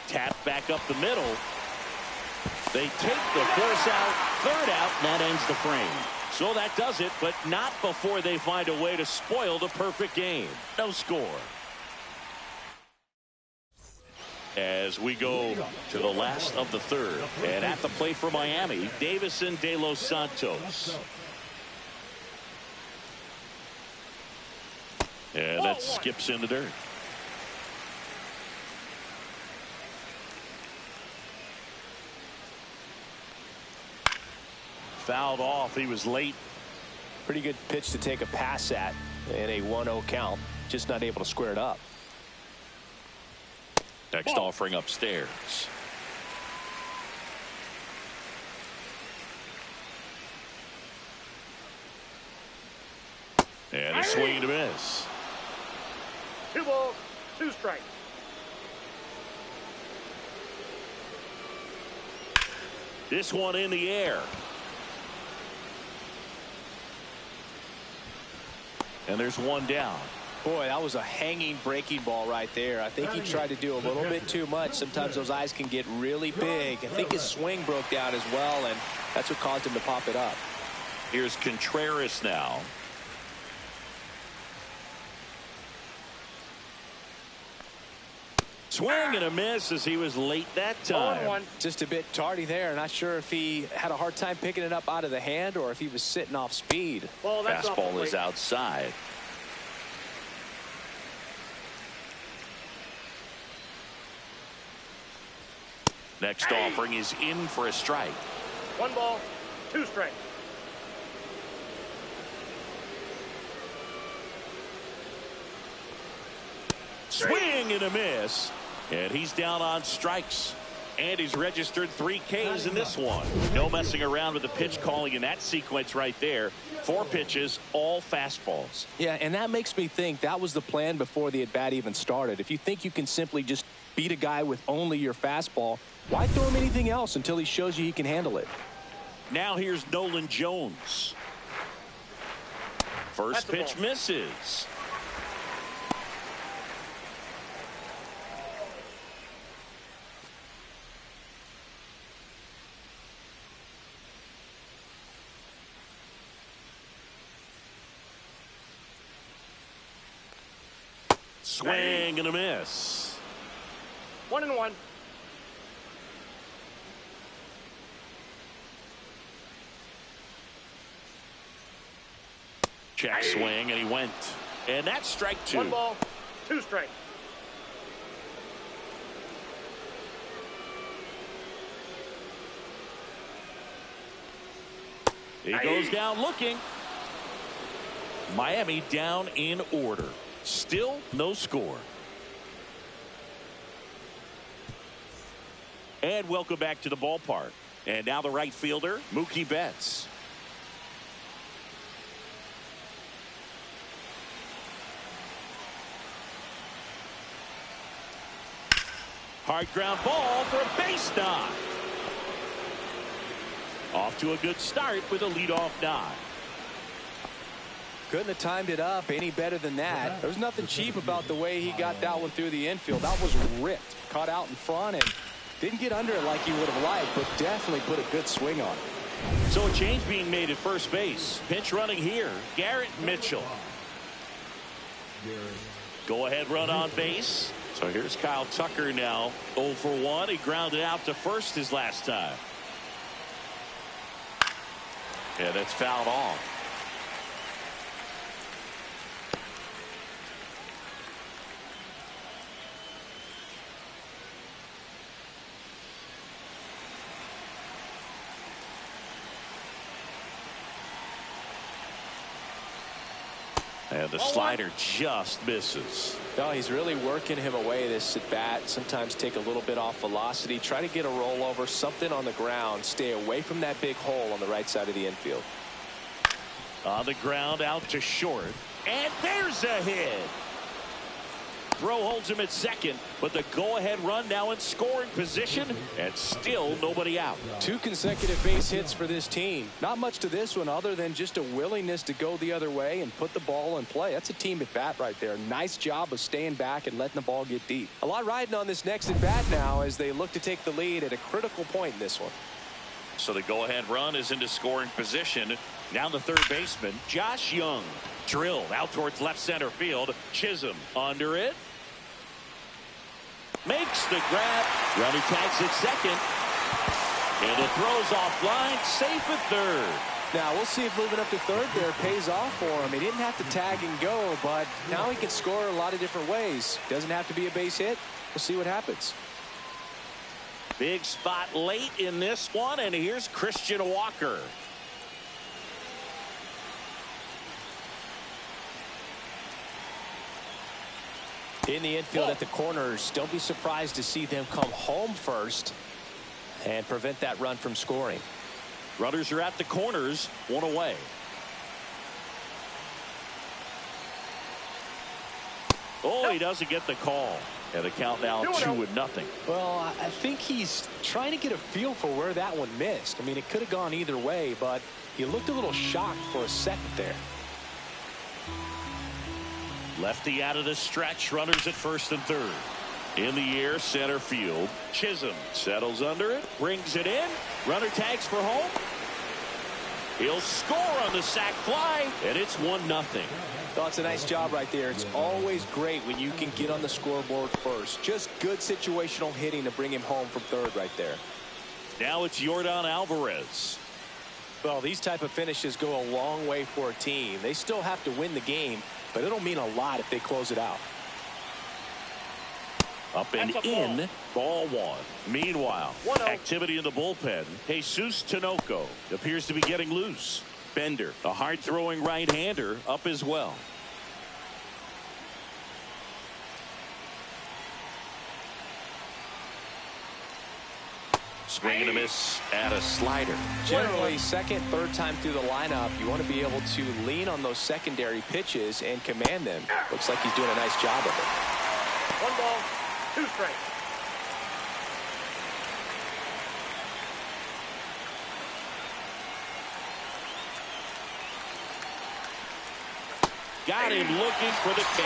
Tap back up the middle. They take the force out, 3rd out, and that ends the frame. So that does it, but not before they find a way to spoil the perfect game. No score. As we go to the last of the 3rd. And at the plate for Miami, Davison De Los Santos. And that skips in the dirt. Fouled off. He was late. Pretty good pitch to take a pass at in a 1-0 count. Just not able to square it up. Next offering upstairs. And a swing to miss. 2 balls, 2 strikes. This one in the air. And there's one down. Boy, that was a hanging breaking ball right there. I think he tried to do a little bit too much. Sometimes those eyes can get really big. I think his swing broke down as well, and that's what caused him to pop it up. Here's Contreras now. Swing and a miss as he was late that time. 0-1. Just a bit tardy there. Not sure if he had a hard time picking it up out of the hand or if he was sitting off speed. Well, that's off the Fastball is plate. outside. Next offering is in for a strike. 1 ball, 2 strikes. Swing and a miss. And he's down on strikes. And he's registered 3 Ks in this one. No messing around with the pitch calling in that sequence right there. 4 pitches, all fastballs. Yeah, and that makes me think that was the plan before the at-bat even started. If you think you can simply just beat a guy with only your fastball, why throw him anything else until he shows you he can handle it? Now here's Nolan Jones. First That's a pitch ball. misses. Swing and a miss. 1-1. Check swing, and he went. And that's strike 2. 1 ball, 2 strikes. He goes down looking. Miami down in order. Still no score. And welcome back to the ballpark. And now the right fielder, Mookie Betts. Hard ground ball for a base knock. Off to a good start with a leadoff knock. Couldn't have timed it up any better than that. There was nothing cheap about the way he got that one through the infield. That was ripped. Caught out in front and didn't get under it like he would have liked, but definitely put a good swing on it. So a change being made at first base. Pinch running here, Garrett Mitchell. Go ahead run on base. So here's Kyle Tucker now. 0 for 1. He grounded out to first his last time. Yeah, that's fouled off. And the slider just misses. No, he's really working him away this at bat. Sometimes take a little bit off velocity. Try to get a rollover, something on the ground. Stay away from that big hole on the right side of the infield. On the ground out to short. And there's a hit. Throw holds him at second, but the go-ahead run now in scoring position, and still nobody out. 2 consecutive base hits for this team. Not much to this one other than just a willingness to go the other way and put the ball in play. That's a team at bat right there. Nice job of staying back and letting the ball get deep. A lot riding on this next at bat now as they look to take the lead at a critical point in this one. So the go-ahead run is into scoring position. Now the third baseman, Josh Young. Drilled out towards left center field. Chisholm under it. Makes the grab. Runner tags at second. And it throws offline. Safe at third. Now we'll see if moving up to third there pays off for him. He didn't have to tag and go, but now he can score a lot of different ways. Doesn't have to be a base hit. We'll see what happens. Big spot late in this one, and here's Christian Walker. In the infield at the corners, don't be surprised to see them come home first and prevent that run from scoring. Runners are at the corners, 1 away. Oh, he doesn't get the call. And the count now 2-0. Well, I think he's trying to get a feel for where that one missed. I mean, it could have gone either way, but he looked a little shocked for a second there. Lefty out of the stretch. Runners at first and third. In the air, center field. Chisholm settles under it, brings it in. Runner tags for home. He'll score on the sac fly, and it's 1-0. Well, it's a nice job right there. It's always great when you can get on the scoreboard first. Just good situational hitting to bring him home from third right there. Now it's Yordan Alvarez. Well, these type of finishes go a long way for a team. They still have to win the game, but it'll mean a lot if they close it out. Up and in, ball one. Meanwhile, activity in the bullpen. Jesus Tinoco appears to be getting loose. Bender, a hard-throwing right-hander, up as well. Swing and a miss at a slider. Generally, second, third time through the lineup, you want to be able to lean on those secondary pitches and command them. Looks like he's doing a nice job of it. 1 ball, 2 strikes. Got him looking for the K.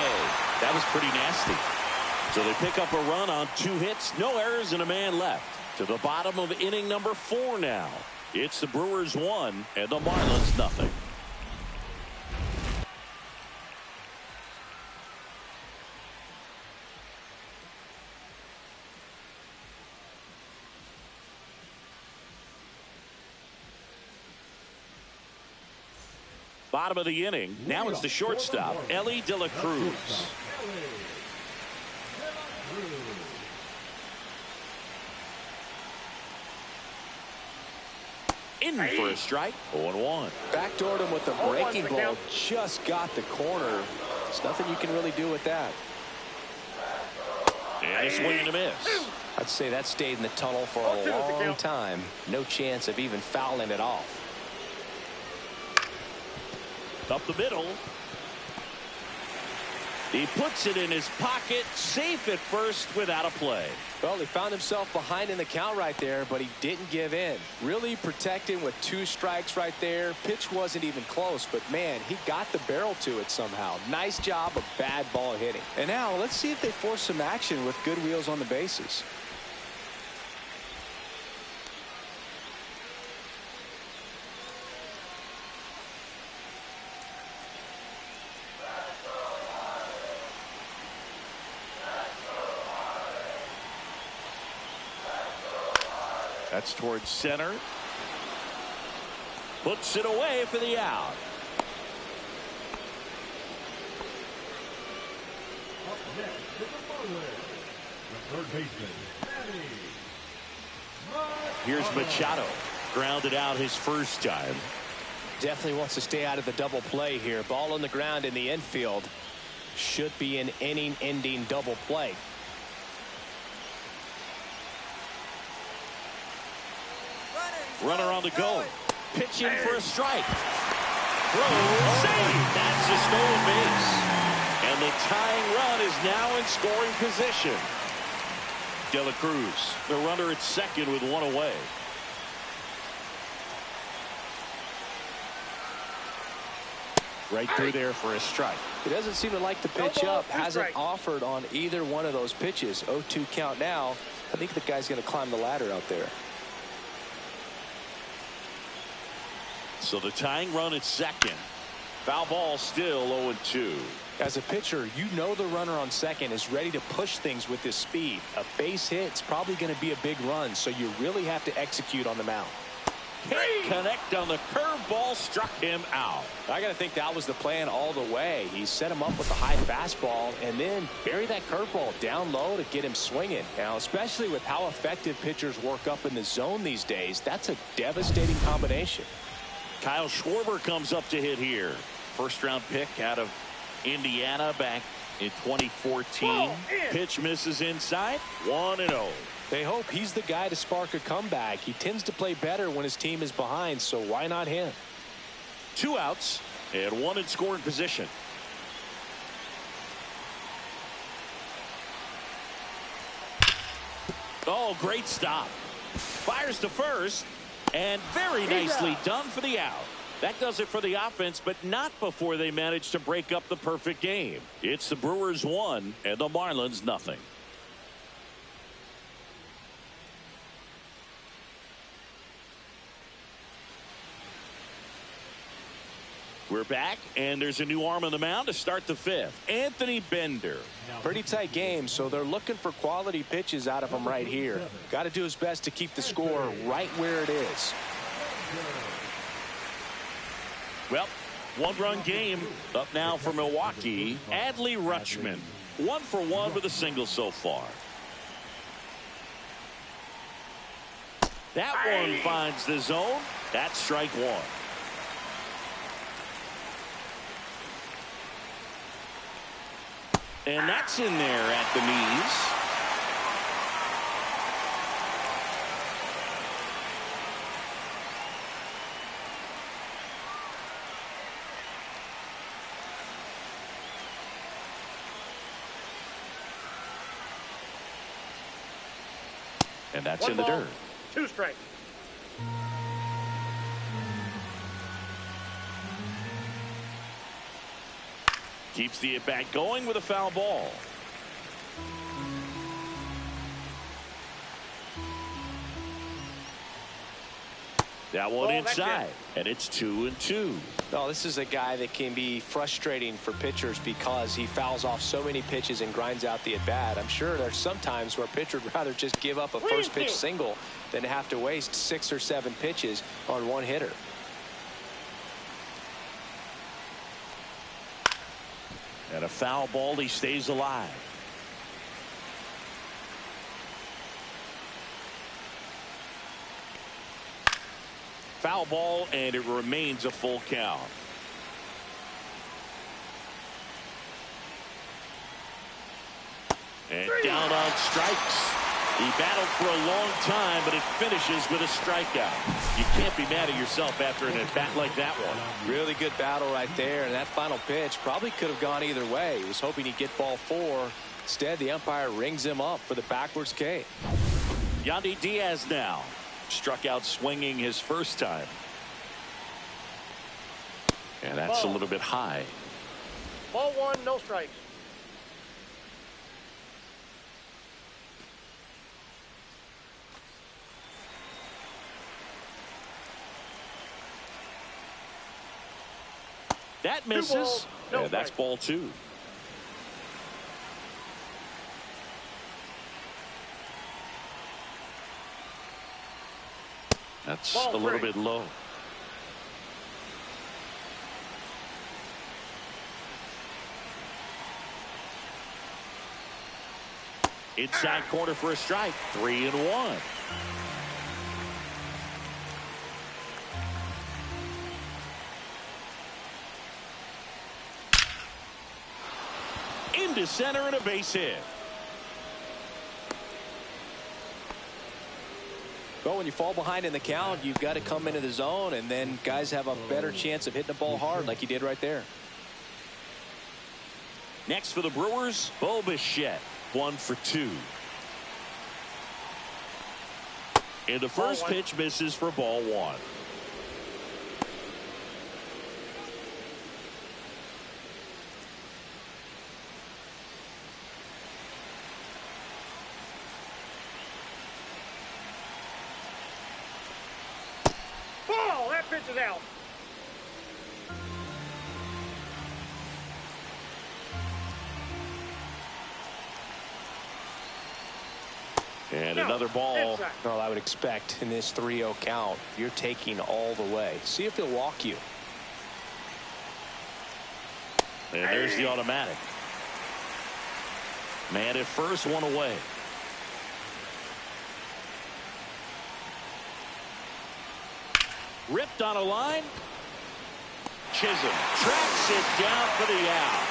That was pretty nasty. So they pick up a run on 2 hits, no errors, and a man left. To the bottom of inning number 4 now. It's the Brewers 1 and the Marlins nothing. Bottom of the inning. Now it's the shortstop, Elly De La Cruz. In for a strike. 0-1. Backdoored him with a breaking ball. Just got the corner. There's nothing you can really do with that. And a swing and a miss. I'd say that stayed in the tunnel for a long time. No chance of even fouling it off. Up the middle. He puts it in his pocket, safe at first without a play. Well, he found himself behind in the count right there, but he didn't give in. Really protecting with 2 strikes right there. Pitch wasn't even close, but man, he got the barrel to it somehow. Nice job of bad ball hitting. And now let's see if they force some action with good wheels on the bases. That's towards center. Puts it away for the out. Up next to the Marlins, the third baseman, Manny Machado. Here's Machado. Grounded out his first time. Definitely wants to stay out of the double play here. Ball on the ground in the infield. Should be an inning-ending double play. Runner on the go. Pitching for a strike. Throw, save. That's a stolen base. And the tying run is now in scoring position. De La Cruz, the runner at second with 1 away. Right through there for a strike. He doesn't seem to like the pitch up. Hasn't offered on either one of those pitches. 0-2 count now. I think the guy's going to climb the ladder out there. So the tying run at second. Foul ball still 0-2. As a pitcher, you know the runner on second is ready to push things with his speed. A base hit's probably going to be a big run, so you really have to execute on the mound. Can't connect on the curveball, struck him out. I got to think that was the plan all the way. He set him up with a high fastball and then bury that curveball down low to get him swinging. Now, especially with how effective pitchers work up in the zone these days, that's a devastating combination. Kyle Schwarber comes up to hit here. First round pick out of Indiana back in 2014. Pitch misses inside. 1-0. They hope he's the guy to spark a comeback. He tends to play better when his team is behind, so why not him? 2 outs and 1 in scoring position. Oh, great stop. Fires to first, and very nicely done for the out. That does it for the offense, but not before they manage to break up the perfect game. It's the Brewers 1 and the Marlins nothing. We're back, and there's a new arm on the mound to start the fifth. Anthony Bender. Pretty tight game, so they're looking for quality pitches out of him right here. Got to do his best to keep the score right where it is. Well, one-run game up now for Milwaukee. Adley Rutschman, 1 for 1 with a single so far. That one finds the zone. That's strike one. And that's in there at the knees. And that's in the dirt. 2 strikes. Keeps the at-bat going with a foul ball. That one inside, and it's 2-2. No, this is a guy that can be frustrating for pitchers because he fouls off so many pitches and grinds out the at-bat. I'm sure there's some times where a pitcher would rather just give up a first pitch single than have to waste 6 or 7 pitches on one hitter. And a foul ball, he stays alive. Foul ball, and it remains a full count. And down on strikes. He battled for a long time, but it finishes with a strikeout. You can't be mad at yourself after an at-bat like that one. Really good battle right there, and that final pitch probably could have gone either way. He was hoping he'd get ball 4. Instead, the umpire rings him up for the backwards K. Yandy Diaz now struck out swinging his first time. And that's a little bit high. Ball 1, no strikes. That misses. No And that's strike. ball 2. That's Ball a little 3. bit low. Inside corner for a strike. 3-1. Into center and a base hit. Well, when you fall behind in the count, you've got to come into the zone, and then guys have a better chance of hitting the ball hard like he did right there. Next for the Brewers, Bo Bichette, 1 for 2. And the first pitch misses for ball 1. Ball! That pitch is out. And another ball. Inside. Well, I would expect in this 3-0 count, you're taking all the way. See if he'll walk you. And there's the automatic. Man at first, 1 away. Ripped on a line. Chisholm tracks it down for the out.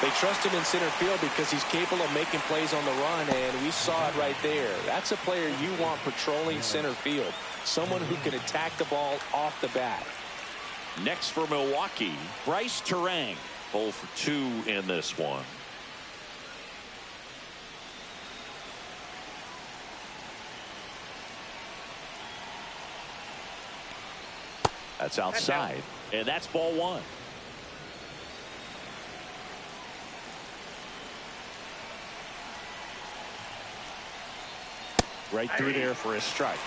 They trust him in center field because he's capable of making plays on the run, and we saw it right there. That's a player you want patrolling center field. Someone who can attack the ball off the bat. Next for Milwaukee, Bryce Turang, 0 for 2 in this one. That's outside, and that's ball 1. Right through there for a strike.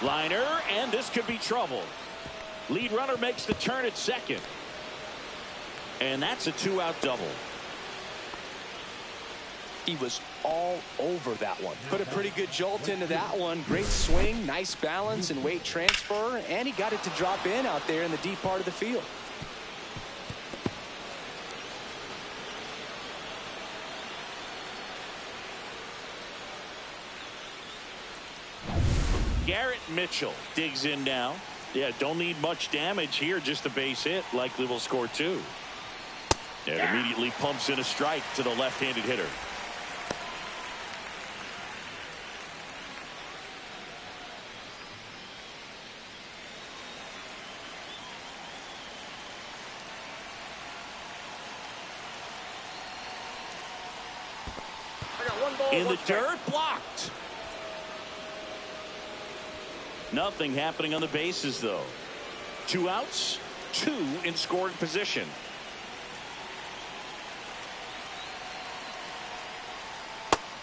Liner, and this could be trouble. Lead runner makes the turn at second. And that's a 2-out double. He was all over that one. Put a pretty good jolt into that one. Great swing, nice balance and weight transfer, and he got it to drop in out there in the deep part of the field. Garrett Mitchell digs in now. Yeah, don't need much damage here, just a base hit. Likely will score 2. And immediately pumps in a strike to the left-handed hitter. I got 1 ball, In 1 the strike. dirt, blocked. Nothing happening on the bases, though. 2 outs, 2 in scoring position.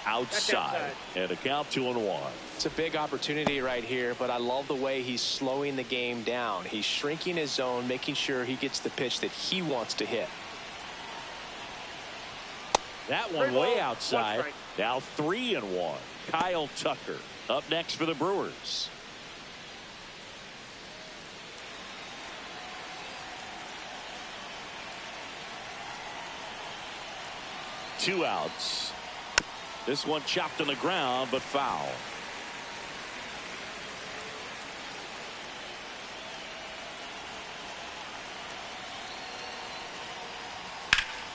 Outside. And a count 2-1. It's a big opportunity right here, but I love the way he's slowing the game down. He's shrinking his zone, making sure he gets the pitch that he wants to hit. That one way 1 outside. strike. Now 3-1. Kyle Tucker up next for the Brewers. Two outs. This one chopped on the ground, but foul.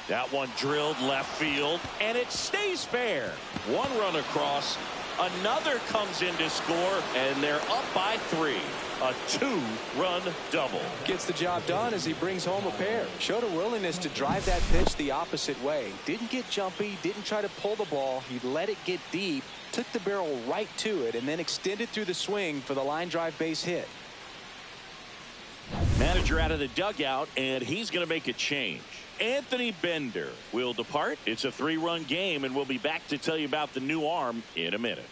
That one drilled left field, and it stays fair. 1 run across, another comes in to score, and they're up by 3. A 2-run double. Gets the job done as he brings home a pair. Showed a willingness to drive that pitch the opposite way. Didn't get jumpy, didn't try to pull the ball. He let it get deep, took the barrel right to it, and then extended through the swing for the line drive base hit. Manager out of the dugout, and he's going to make a change. Anthony Bender will depart. It's a 3-run game, and we'll be back to tell you about the new arm in a minute.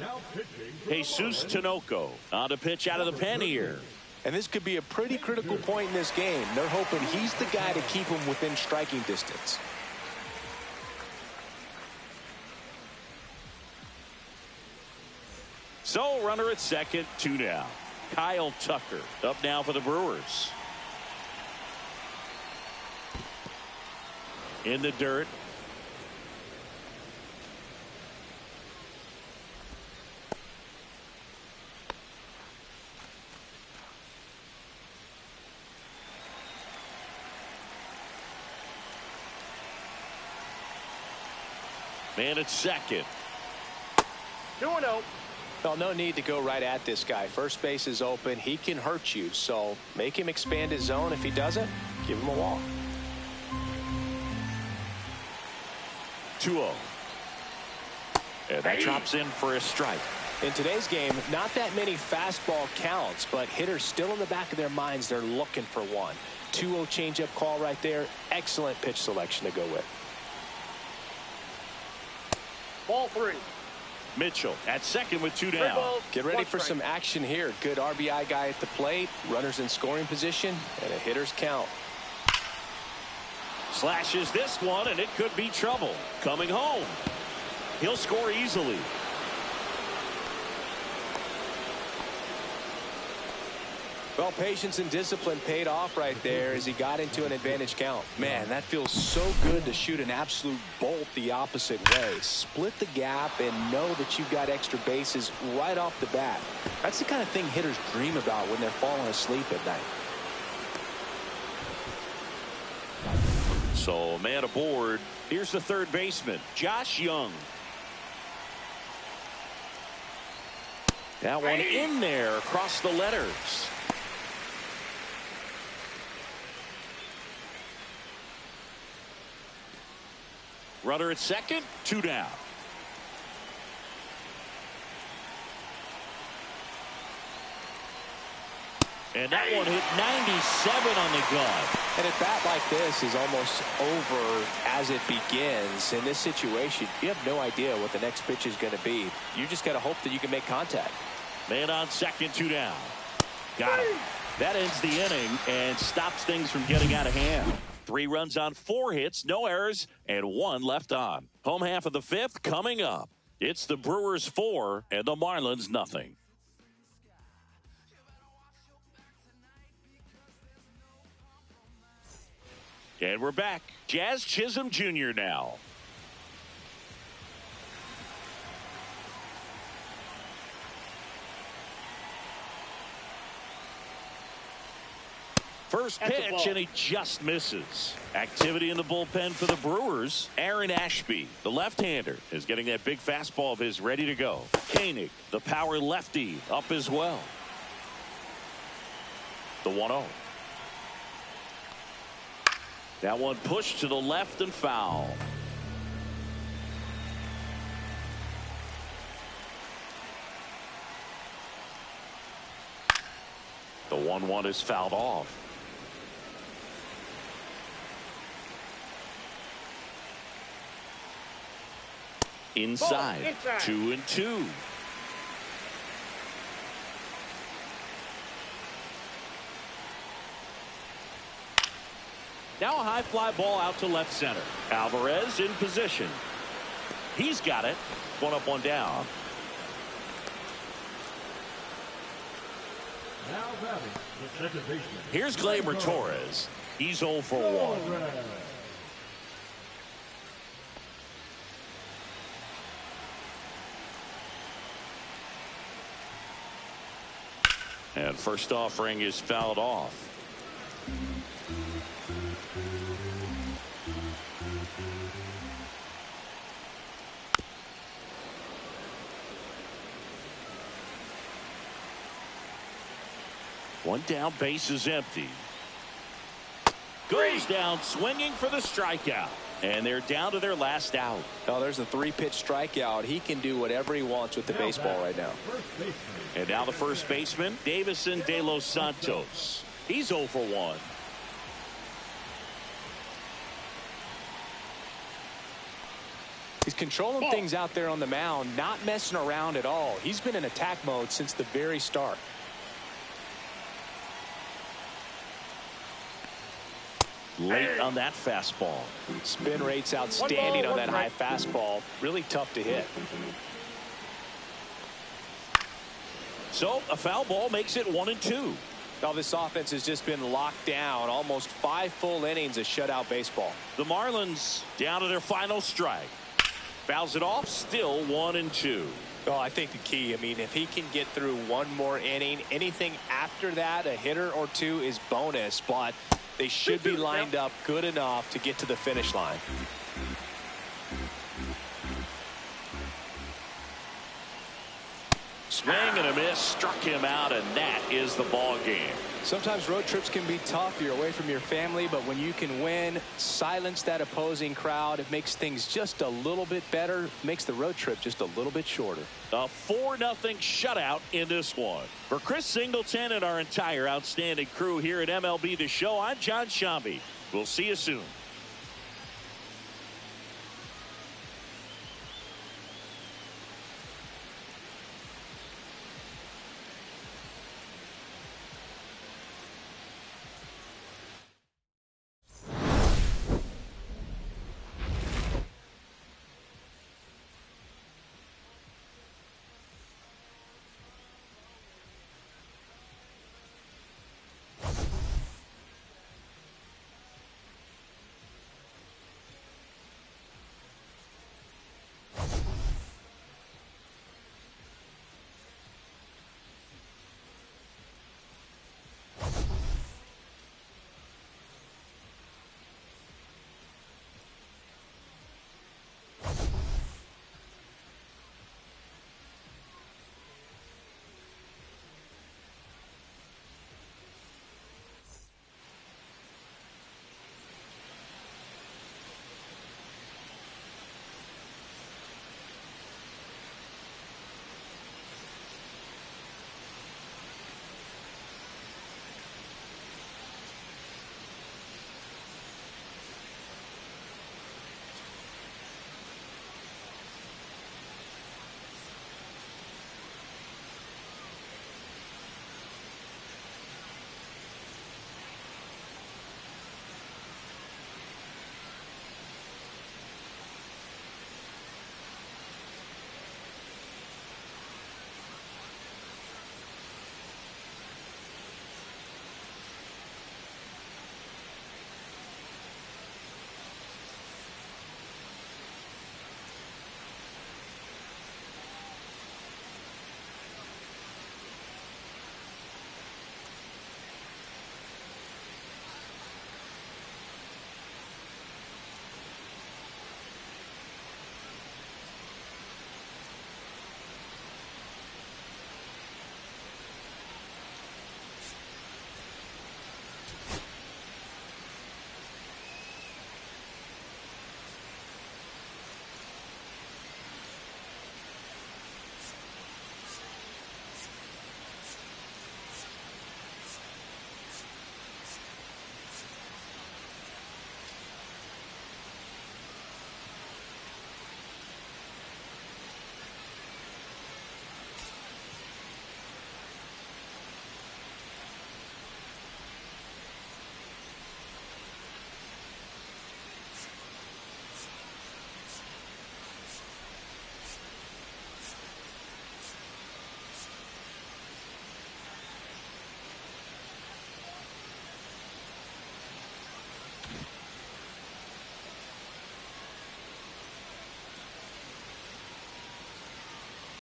Now pitching. Jesus Tinoco on to pitch out of the pen here. And this could be a pretty critical point in this game. They're hoping he's the guy to keep him within striking distance. So runner at second, 2 down. Kyle Tucker up now for the Brewers. In the dirt. Man at second. 2-0. Well, no need to go right at this guy. First base is open. He can hurt you. So make him expand his zone. If he doesn't, give him a walk. 2-0. And that drops in for a strike. In today's game, not that many fastball counts, but hitters still in the back of their minds, they're looking for one. 2-0 changeup call right there. Excellent pitch selection to go with. Ball 3. Mitchell at second with 2 3 down. balls, Get ready 1 for strike. some action here. Good RBI guy at the plate, runners in scoring position, and a hitter's count. Slashes this one, and it could be trouble. Coming home. He'll score easily. Well, patience and discipline paid off right there as he got into an advantage count. Man, that feels so good to shoot an absolute bolt the opposite way. Split the gap and know that you've got extra bases right off the bat. That's the kind of thing hitters dream about when they're falling asleep at night. So man aboard. Here's the third baseman, Josh Young. That one in there across the letters. Runner at second, 2 down. And that one hit 97 on the gun. And a bat like this is almost over as it begins. In this situation, you have no idea what the next pitch is going to be. You just got to hope that you can make contact. Man on second, 2 down. Got it. That ends the inning and stops things from getting out of hand. 3 runs on 4 hits, no errors, and 1 left on. Home half of the 5th coming up. It's the Brewers 4 and the Marlins nothing. And we're back. Jazz Chisholm Jr. now. First pitch, and he just misses. Activity in the bullpen for the Brewers. Aaron Ashby, the left-hander, is getting that big fastball of his ready to go. Koenig, the power lefty, up as well. The 1-0. That one pushed to the left and foul. The 1-1 is fouled off. Inside. 2-2. Now a high fly ball out to left center. Alvarez in position. He's got it. 1 up, 1 down. Now batting the second baseman. Here's Gleyber Torres. He's 0 for 1. And first offering is fouled off. One down, base is empty. Goes down swinging for the strikeout. And they're down to their last out. Oh, there's a 3-pitch strikeout. He can do whatever he wants with the baseball right now. And now the first baseman, Davison De Los Santos. He's 0 for 1. He's controlling things out there on the mound, not messing around at all. He's been in attack mode since the very start. Late on that fastball. Spin rate's outstanding on that high fastball. Really tough to hit. So a foul ball makes it 1-2. Now this offense has just been locked down. Almost 5 full innings of shutout baseball. The Marlins down to their final strike. Fouls it off, still 1-2. Oh, I think the key, I mean, if he can get through one more inning, anything after that, a hitter or 2 is bonus, but they should be lined up good enough to get to the finish line. Swing and a miss, struck him out, and that is the ball game. Sometimes road trips can be tough. You're away from your family, but when you can win, silence that opposing crowd, it makes things just a little bit better, makes the road trip just a little bit shorter. A 4-0 shutout in this one. For Chris Singleton and our entire outstanding crew here at MLB The Show, I'm John Shambi. We'll see you soon.